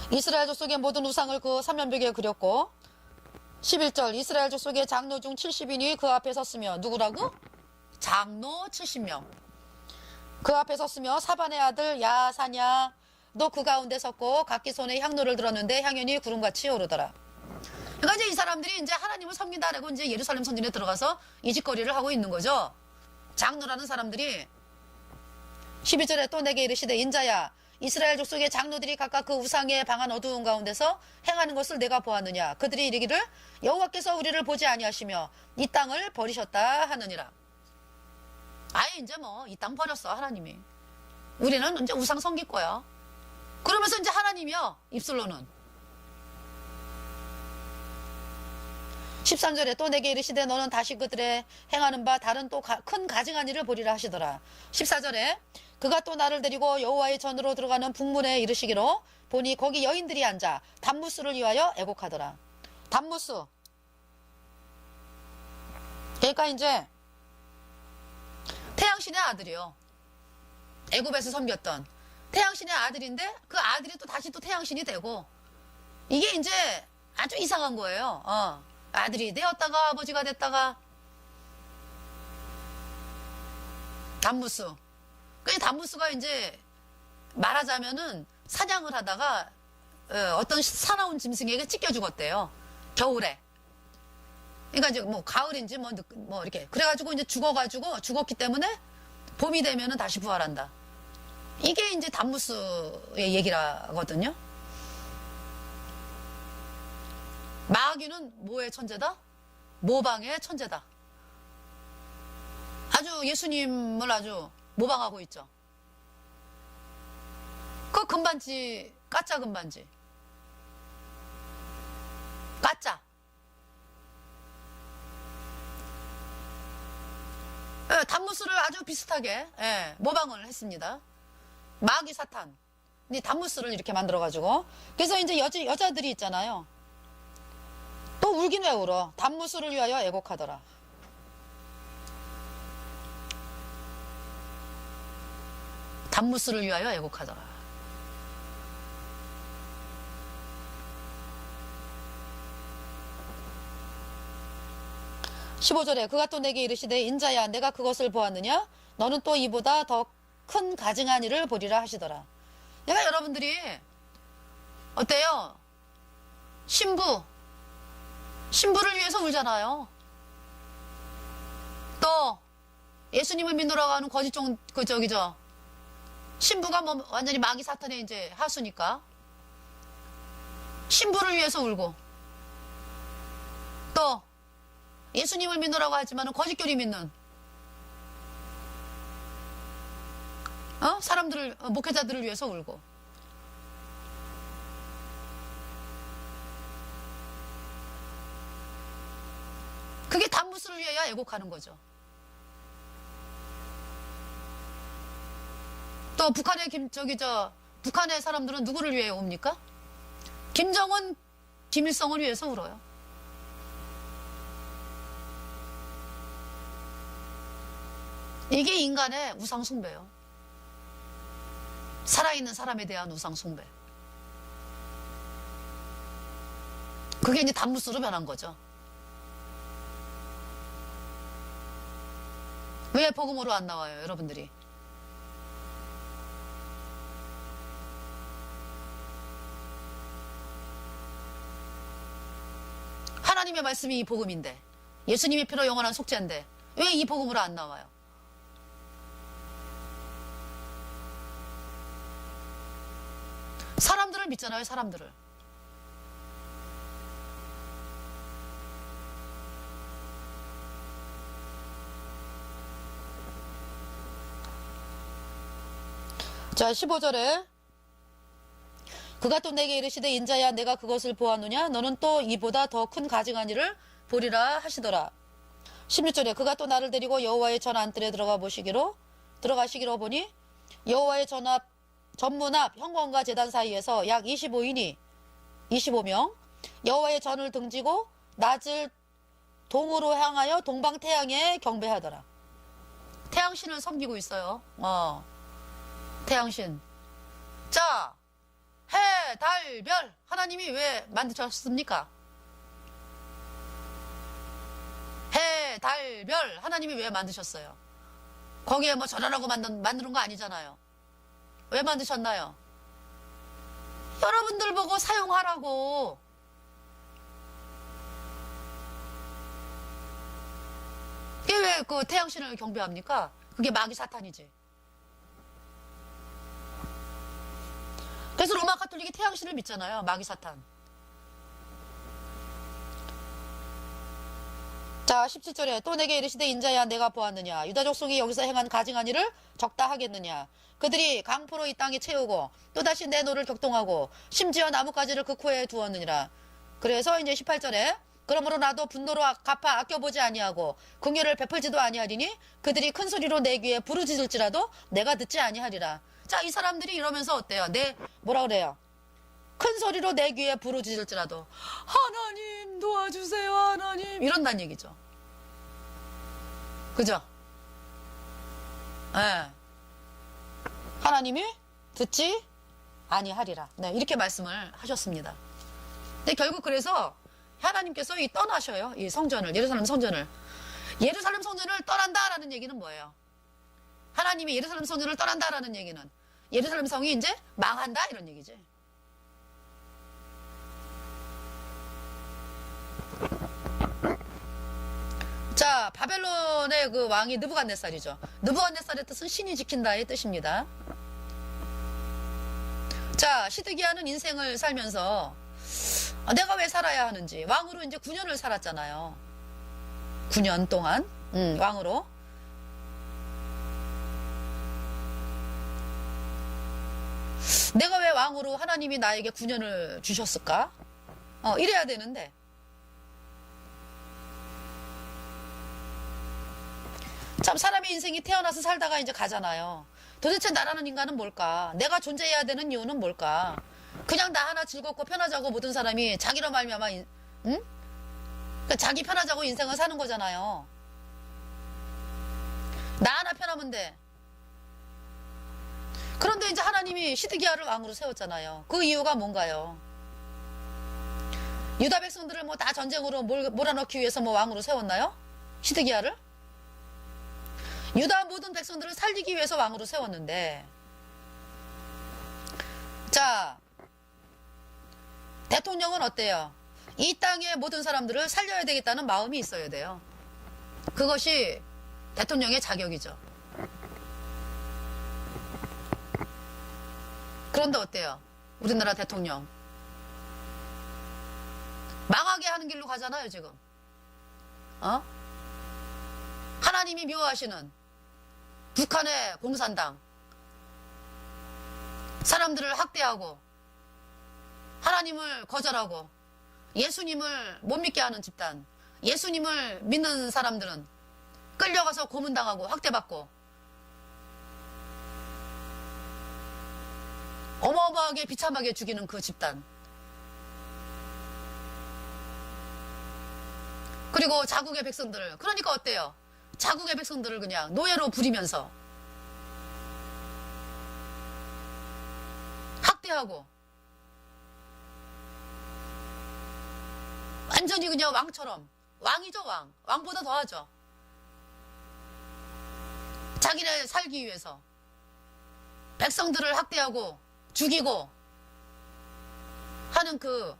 Speaker 1: 이스라엘 족속의 모든 우상을 그 사면벽에 그렸고 11절 이스라엘 족속의 장로 중 70인이 그 앞에 섰으며 누구라고? 장로 70명 그 앞에 섰으며 사반의 아들 야사냐 너 그 가운데 섰고 각기 손에 향로를 들었는데 향연이 구름같이 오르더라. 그러니까 이제 이 사람들이 이제 하나님을 섬긴다라고 이제 예루살렘 성전에 들어가서 이 짓거리를 하고 있는 거죠. 장로라는 사람들이 12절에 또 내게 이르시되 인자야 이스라엘 족속의 장로들이 각각 그 우상의 방한 어두운 가운데서 행하는 것을 내가 보았느냐 그들이 이르기를 여호와께서 우리를 보지 아니하시며 이 땅을 버리셨다 하느니라. 아예 이제 뭐 이 땅 버렸어 하나님이. 우리는 이제 우상 섬길 거야. 그러면서 이제 하나님이요 입술로는 13절에 또 내게 이르시되 너는 다시 그들의 행하는 바 다른 또 큰 가증한 일을 보리라 하시더라. 14절에 그가 또 나를 데리고 여호와의 전으로 들어가는 북문에 이르시기로 보니 거기 여인들이 앉아 단무스를 위하여 애곡하더라. 단무스 그러니까 이제 태양신의 아들이요. 애굽에서 섬겼던 태양신의 아들인데 그 아들이 또 다시 또 태양신이 되고 이게 이제 아주 이상한 거예요. 아들이 되었다가 아버지가 됐다가 단무스. 그 단무스가 이제 말하자면은 사냥을 하다가 어떤 사나운 짐승에게 찢겨 죽었대요. 겨울에. 그러니까 이제 뭐 가을인지 뭐 이렇게 그래가지고 이제 죽었기 때문에 봄이 되면은 다시 부활한다. 이게 이제 단무스의 얘기라거든요. 마귀는 뭐의 천재다? 모방의 천재다. 아주 예수님을 아주 모방하고 있죠. 그 금반지, 가짜 금반지. 가짜. 단무스를 아주 비슷하게 모방을 했습니다. 마귀 사탄. 단무스를 이렇게 만들어가지고. 그래서 이제 여자들이 있잖아요. 또 울긴 왜 울어. 단무스를 위하여 애곡하더라. 단무스를 위하여 애곡하더라. (15절에) 그가 또 내게 이르시되 인자야 내가 그것을 보았느냐 너는 또 이보다 더 큰 가증한 일을 보리라 하시더라. 내가 여러분들이 어때요? 신부를 위해서 울잖아요. 또 예수님을 믿으러 가는 거짓종 신부가 뭐 완전히 마귀 사탄의 이제 하수니까 신부를 위해서 울고, 또 예수님을 믿으라고 하지만 거짓교리 믿는 사람들을, 목회자들을 위해서 울고. 그게 단무스를 위하여 애곡하는 거죠. 또 북한의 사람들은 누구를 위해 옵니까? 김정은, 김일성을 위해서 울어요. 이게 인간의 우상숭배요. 살아있는 사람에 대한 우상숭배. 그게 이제 단무스로 변한 거죠. 왜 복음으로 안 나와요, 여러분들이? 하나님의 말씀이 이 복음인데, 예수님의 피로 영원한 속죄인데 왜 이 복음으로 안 나와요? 사람들을 믿잖아요, 사람들을. 자, 15절에 그가 또 내게 이르시되 인자야 내가 그것을 보았느냐 너는 또 이보다 더 큰 가증한 일을 보리라 하시더라. 16절에 그가 또 나를 데리고 여호와의 전 안뜰에 들어가시기로 보니 여호와의 전문 앞 현관과 제단 사이에서 약 25명 여호와의 전을 등지고 낯을 동으로 향하여 동방 태양에 경배하더라. 태양신을 섬기고 있어요. 태양신. 자, 해, 달, 별 하나님이 왜 만드셨습니까? 해, 달, 별 하나님이 왜 만드셨어요? 거기에 뭐 저러라고 만드는 거 아니잖아요. 왜 만드셨나요? 여러분들 보고 사용하라고. 그게 왜 그 태양신을 경배합니까? 그게 마귀 사탄이지. 그래서 로마 가톨릭이 태양신을 믿잖아요. 마귀 사탄. 자, 17절에 또 내게 이르시되 인자야 내가 보았느냐 유다 족속이 여기서 행한 가증한 일을 적다 하겠느냐. 그들이 강포로 이 땅에 채우고 또다시 내 노를 격동하고 심지어 나뭇가지를 그 코에 두었느니라. 그래서 이제 18절에 그러므로 나도 분노로 갚아 아껴보지 아니하고 긍휼을 베풀지도 아니하리니 그들이 큰 소리로 내 귀에 부르짖을지라도 내가 듣지 아니하리라. 자, 이 사람들이 이러면서 어때요? 뭐라 그래요? 큰 소리로 내 귀에 부르짖을지라도 하나님 도와주세요 하나님 이런다는 얘기죠. 그죠? 네. 하나님이 듣지 아니하리라. 네, 이렇게 말씀을 하셨습니다. 근데 결국 그래서 하나님께서 떠나셔요. 이 성전을, 예루살렘 성전을 떠난다라는 얘기는 뭐예요? 하나님이 예루살렘 성전을 떠난다라는 얘기는 예루살렘 성이 이제 망한다 이런 얘기지. 자, 바벨론의 그 왕이 느부갓네살이죠. 느부갓네살의 뜻은 신이 지킨다의 뜻입니다. 자, 시드기야는 인생을 살면서 내가 왜 살아야 하는지 왕으로 이제 9년을 살았잖아요. 9년 동안 왕으로. 내가 왜 왕으로 하나님이 나에게 9년을 주셨을까? 이래야 되는데 참 사람의 인생이 태어나서 살다가 이제 가잖아요. 도대체 나라는 인간은 뭘까? 내가 존재해야 되는 이유는 뭘까? 그냥 나 하나 즐겁고 편하자고 모든 사람이 자기로 말미암아 그러니까 자기 편하자고 인생을 사는 거잖아요. 나 하나 편하면 돼. 그런데 이제 하나님이 시드기야를 왕으로 세웠잖아요. 그 이유가 뭔가요? 유다 백성들을 뭐 다 전쟁으로 몰아넣기 위해서 뭐 왕으로 세웠나요? 시드기야를? 유다 모든 백성들을 살리기 위해서 왕으로 세웠는데, 자, 대통령은 어때요? 이 땅의 모든 사람들을 살려야 되겠다는 마음이 있어야 돼요. 그것이 대통령의 자격이죠. 그런데 어때요? 우리나라 대통령 망하게 하는 길로 가잖아요, 지금. 하나님이 미워하시는 북한의 공산당, 사람들을 학대하고 하나님을 거절하고 예수님을 못 믿게 하는 집단, 예수님을 믿는 사람들은 끌려가서 고문당하고 학대받고 어마어마하게 비참하게 죽이는 그 집단, 그리고 자국의 백성들을, 그러니까 어때요? 자국의 백성들을 그냥 노예로 부리면서 학대하고 완전히 그냥 왕처럼, 왕이죠, 왕. 왕보다 더하죠. 자기네 살기 위해서 백성들을 학대하고 죽이고 하는 그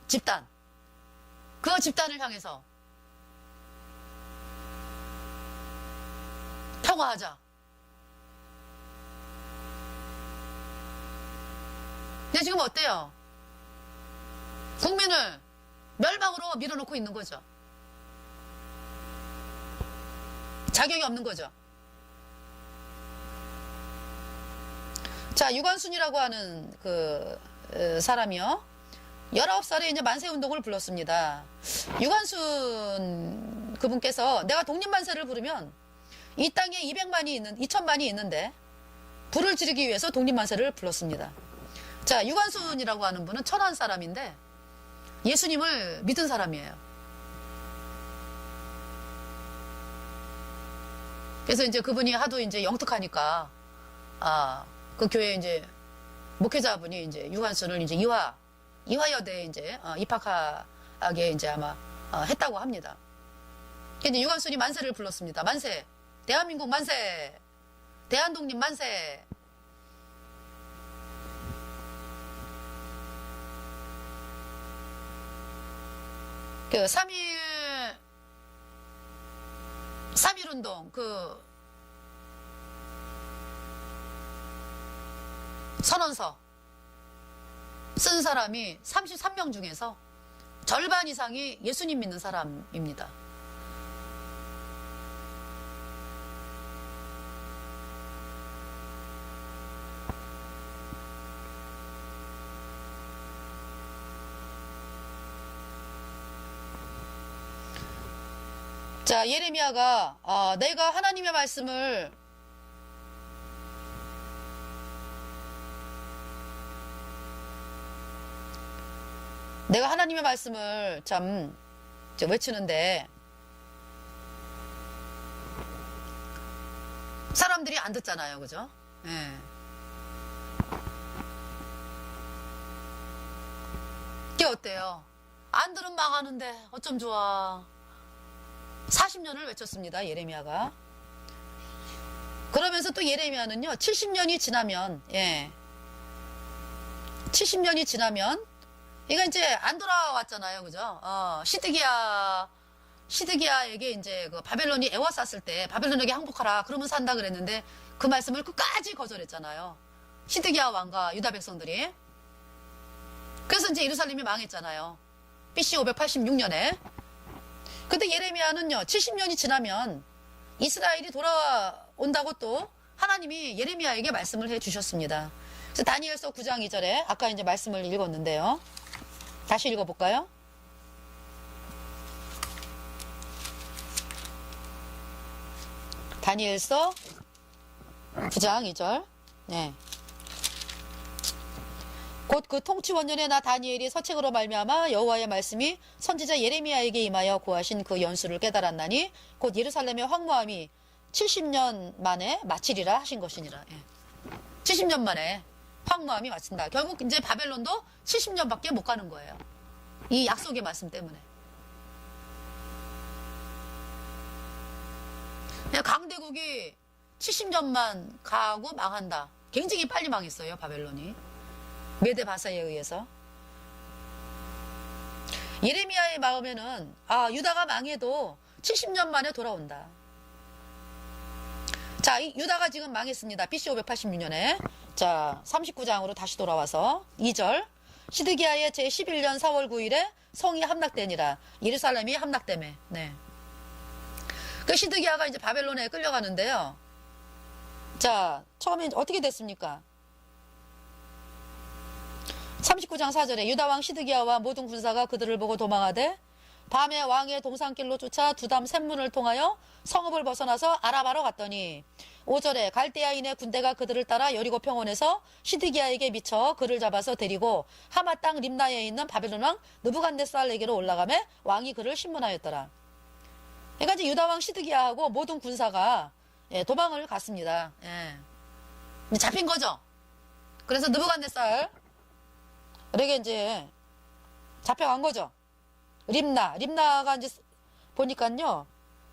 Speaker 1: 집단, 그 집단을 향해서 평화하자. 근데 지금 어때요? 국민을 멸망으로 밀어놓고 있는 거죠. 자격이 없는 거죠. 자, 유관순이라고 하는 그 사람이요, 19살에 이제 만세운동을 불렀습니다. 유관순 그분께서 내가 독립만세를 부르면 이 땅에 2천만이 있는데 불을 지르기 위해서 독립만세를 불렀습니다. 자, 유관순이라고 하는 분은 천안 사람인데 예수님을 믿은 사람이에요. 그래서 이제 그분이 하도 이제 영특하니까, 그 교회 이제 목회자분이 이제 유관순을 이제 이화여대에 이제 입학하게 이제 아마 했다고 합니다. 근데 유관순이 만세를 불렀습니다. 만세, 대한민국 만세, 대한독립 만세. 그 3.1 운동 그 선언서 쓴 사람이 33명 중에서 절반 이상이 예수님 믿는 사람입니다. 자, 예레미야가 내가 하나님의 말씀을 참 외치는데 사람들이 안 듣잖아요, 그죠? 예. 이게 어때요? 안 들으면 망하는데 어쩜 좋아. 40년을 외쳤습니다, 예레미야가. 그러면서 또 예레미야는요, 70년이 지나면, 70년이 지나면, 이거 이제 안 돌아왔잖아요, 그죠? 시드기야에게 이제 그 바벨론이 애워쌌을 때, 바벨론에게 항복하라, 그러면 산다 그랬는데, 그 말씀을 끝까지 거절했잖아요. 시드기야 왕과 유다 백성들이. 그래서 이제 예루살렘이 망했잖아요. BC 586년에. 근데 예레미야는요, 70년이 지나면 이스라엘이 돌아온다고 또 하나님이 예레미야에게 말씀을 해 주셨습니다. 그래서 다니엘서 9장 2절에 아까 이제 말씀을 읽었는데요. 다시 읽어볼까요? 다니엘서 9장 2절. 네. 곧 그 통치원년에 나 다니엘이 서책으로 말미암아 여호와의 말씀이 선지자 예레미야에게 임하여 고하신 그 연수를 깨달았나니 곧 예루살렘의 황무함이 70년 만에 마치리라 하신 것이니라. 70년 만에 황무함이 마친다. 결국 이제 바벨론도 70년밖에 못 가는 거예요. 이 약속의 말씀 때문에. 강대국이 70년만 가고 망한다. 굉장히 빨리 망했어요, 바벨론이. 메데 바사에 의해서. 예레미야의 마음에는 유다가 망해도 70년 만에 돌아온다. 자, 유다가 지금 망했습니다. BC 586년에. 자, 39장으로 다시 돌아와서 2절. 시드기야의 제11년 4월 9일에 성이 함락되니라. 예루살렘이 함락되매. 네. 그 시드기야가 이제 바벨론에 끌려가는데요. 자, 처음에 어떻게 됐습니까? 39장 4절에 유다왕 시드기야와 모든 군사가 그들을 보고 도망하되 밤에 왕의 동산길로 쫓아 두담 샘문을 통하여 성읍을 벗어나서 아라바로 갔더니 5절에 갈대아인의 군대가 그들을 따라 여리고 평원에서 시드기야에게 미쳐 그를 잡아서 데리고 하마 땅 림나에 있는 바벨론 왕 느부갓네살에게로 올라가매 왕이 그를 신문하였더라. 그러니까 이제 유다왕 시드기야하고 모든 군사가 도망을 갔습니다. 잡힌 거죠. 그래서 느부갓네살 그러게 이제 잡혀간 거죠. 림나가 이제 보니까요,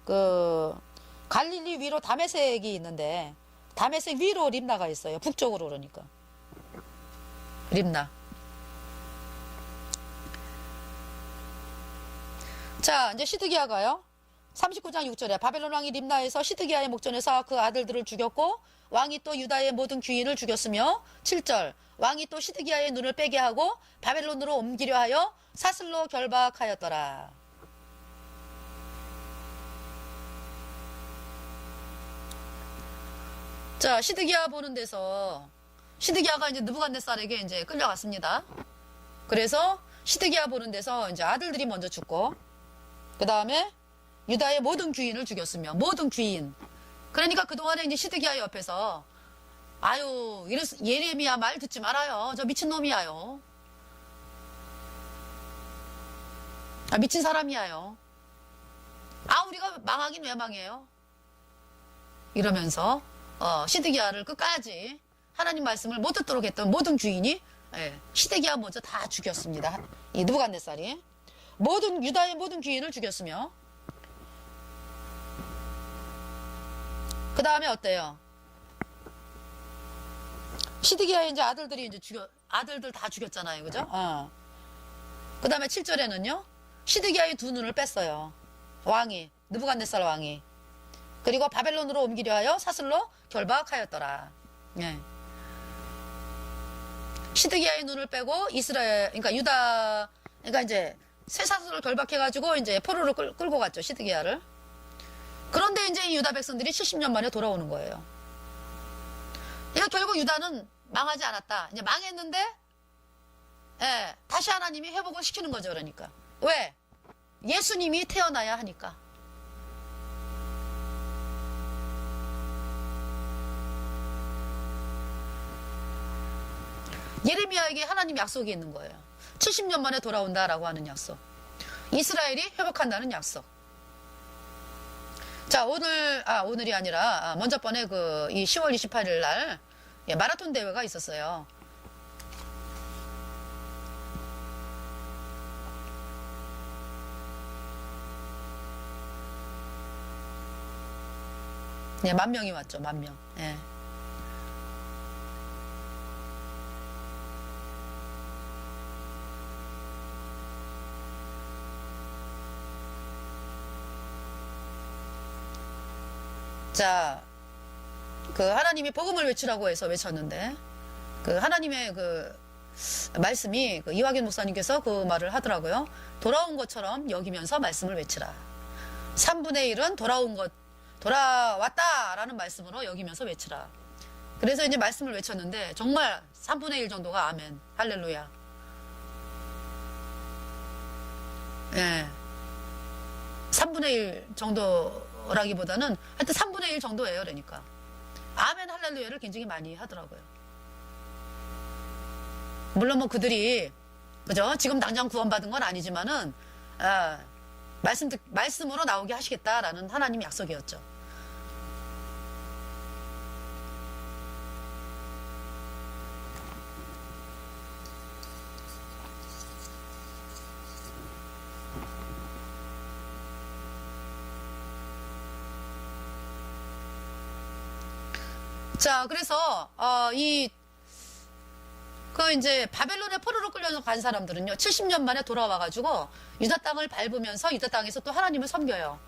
Speaker 1: 그 갈릴리 위로 다메섹이 있는데 다메섹 위로 림나가 있어요. 북쪽으로 그러니까 림나. 자, 이제 시드기야가요. 39장 6절에 바벨론 왕이 림나에서 시드기야의 목전에서 그 아들들을 죽였고 왕이 또 유다의 모든 귀인을 죽였으며 7절 왕이 또 시드기야의 눈을 빼게 하고 바벨론으로 옮기려 하여 사슬로 결박하였더라. 자, 시드기야 보는 데서 시드기야가 이제 느부갓네살에게 이제 끌려갔습니다. 그래서 시드기야 보는 데서 이제 아들들이 먼저 죽고 그 다음에 유다의 모든 귀인을 죽였으며 모든 귀인. 그러니까 그동안에 이제 시드기야 옆에서 아유 예레미야 말 듣지 말아요. 저 미친놈이야요. 미친 사람이야요. 우리가 망하긴 왜 망해요? 이러면서 시드기야를 끝까지 하나님 말씀을 못 듣도록 했던 모든 귀인이 시드기야 먼저 다 죽였습니다. 이 느부갓네살이 유다의 모든 귀인을 죽였으며 그 다음에 어때요? 시드기야의 이제 아들들이 이제 아들들 다 죽였잖아요. 그죠? 그 다음에 7절에는요, 시드기야의 두 눈을 뺐어요. 느부갓네살 왕이. 그리고 바벨론으로 옮기려 하여 사슬로 결박하였더라. 예. 시드기야의 눈을 빼고 그러니까 유다, 그러니까 이제 쇠사슬을 결박해가지고 이제 포로를 끌고 갔죠. 시드기야를. 그런데 이제 유다 백성들이 70년 만에 돌아오는 거예요. 그러니까 결국 유다는 망하지 않았다. 이제 망했는데, 다시 하나님이 회복을 시키는 거죠. 그러니까. 왜? 예수님이 태어나야 하니까. 예레미야에게 하나님 약속이 있는 거예요. 70년 만에 돌아온다라고 하는 약속. 이스라엘이 회복한다는 약속. 자, 오늘이 아니라, 먼저 번에 이 10월 28일 날, 마라톤 대회가 있었어요. 네, 10,000명이 왔죠, 10,000명. 예. 자, 하나님이 복음을 외치라고 해서 외쳤는데, 하나님의 말씀이 이화균 목사님께서 그 말을 하더라고요. 돌아온 것처럼 여기면서 말씀을 외치라. 3분의 1은 돌아왔다라는 말씀으로 여기면서 외치라. 그래서 이제 말씀을 외쳤는데, 정말 3분의 1 정도가 아멘, 할렐루야. 예. 3분의 1 정도라기보다는 하여튼 3분의 1 정도예요. 그러니까. 아멘, 할렐루야를 굉장히 많이 하더라고요. 물론 그들이, 그죠? 지금 당장 구원받은 건 아니지만은, 말씀으로 나오게 하시겠다라는 하나님 약속이었죠. 자, 그래서 이제 바벨론에 포로로 끌려서 간 사람들은요, 70년 만에 돌아와가지고 유다 땅을 밟으면서 유다 땅에서 또 하나님을 섬겨요.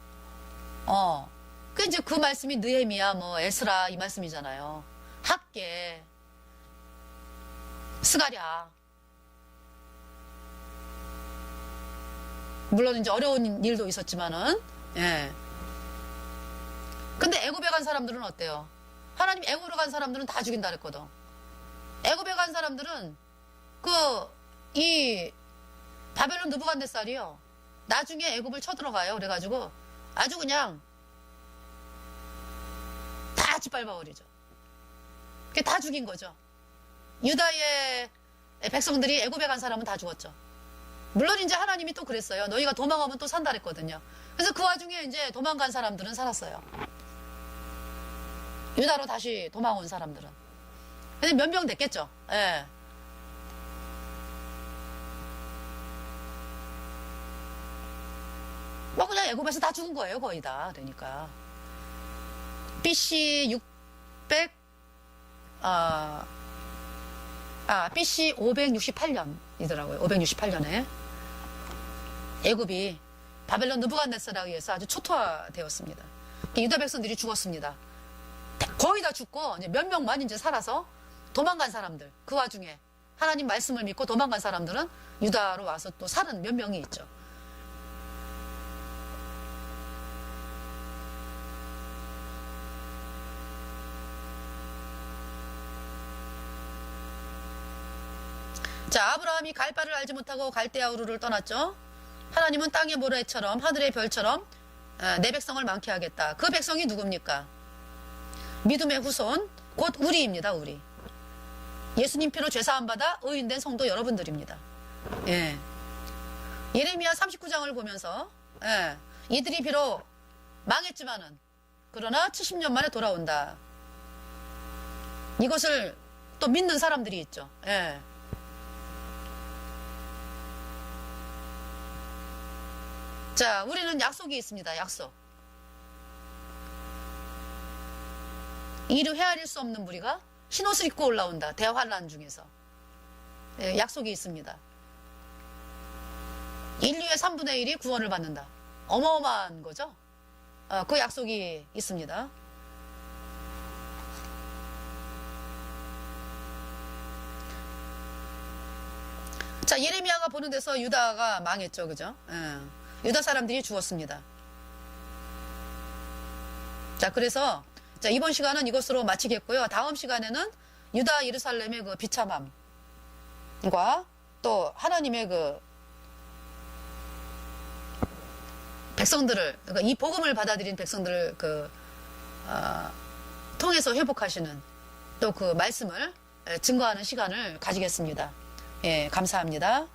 Speaker 1: 이제 그 말씀이 느헤미야, 뭐 에스라 이 말씀이잖아요. 학계, 스가랴. 물론 이제 어려운 일도 있었지만은, 예. 근데 애굽에 간 사람들은 어때요? 하나님 애굽으로 간 사람들은 다 죽인다 그랬거든. 애굽에 간 사람들은 이 바벨론 느부갓네살이요, 나중에 애굽을 쳐들어가요. 그래가지고 아주 그냥 다 짓밟아버리죠. 그게 다 죽인 거죠. 유다의 백성들이 애굽에 간 사람은 다 죽었죠. 물론 이제 하나님이 또 그랬어요. 너희가 도망가면 또 산다 그랬거든요. 그래서 그 와중에 이제 도망간 사람들은 살았어요. 유다로 다시 도망온 사람들은. 근데 몇 명 됐겠죠. 예. 뭐 그냥 애굽에서 다 죽은 거예요, 거의 다. 그러니까 BC 600 BC 568년이더라고요. 568년에 애굽이 바벨론 느부갓네살에 의해서 아주 초토화되었습니다. 유다 백성들이 죽었습니다. 거의 다 죽고 이제 몇 명만 이제 살아서 도망간 사람들, 그 와중에 하나님 말씀을 믿고 도망간 사람들은 유다로 와서 또 살은 몇 명이 있죠. 자, 아브라함이 갈 바를 알지 못하고 갈대아 우르를 떠났죠. 하나님은 땅의 모래처럼 하늘의 별처럼 내 백성을 많게 하겠다. 그 백성이 누굽니까? 믿음의 후손, 곧 우리입니다. 우리. 예수님 피로 죄사함 받아 의인된 성도 여러분들입니다. 예. 예레미야 39장을 보면서 이들이 비록 망했지만은 그러나 70년 만에 돌아온다. 이것을 또 믿는 사람들이 있죠. 예. 자, 우리는 약속이 있습니다. 약속. 이를 헤아릴 수 없는 무리가 흰옷을 입고 올라온다. 대환란 중에서. 네, 약속이 있습니다. 인류의 3분의 1이 구원을 받는다. 어마어마한 거죠. 그 약속이 있습니다. 자, 예레미야가 보는 데서 유다가 망했죠. 그죠? 유다 사람들이 죽었습니다. 자, 그래서 자, 이번 시간은 이것으로 마치겠고요. 다음 시간에는 유다 예루살렘의 그 비참함과 또 하나님의 그 백성들을, 그러니까 이 복음을 받아들인 백성들을 통해서 회복하시는 또 그 말씀을 증거하는 시간을 가지겠습니다. 예, 감사합니다.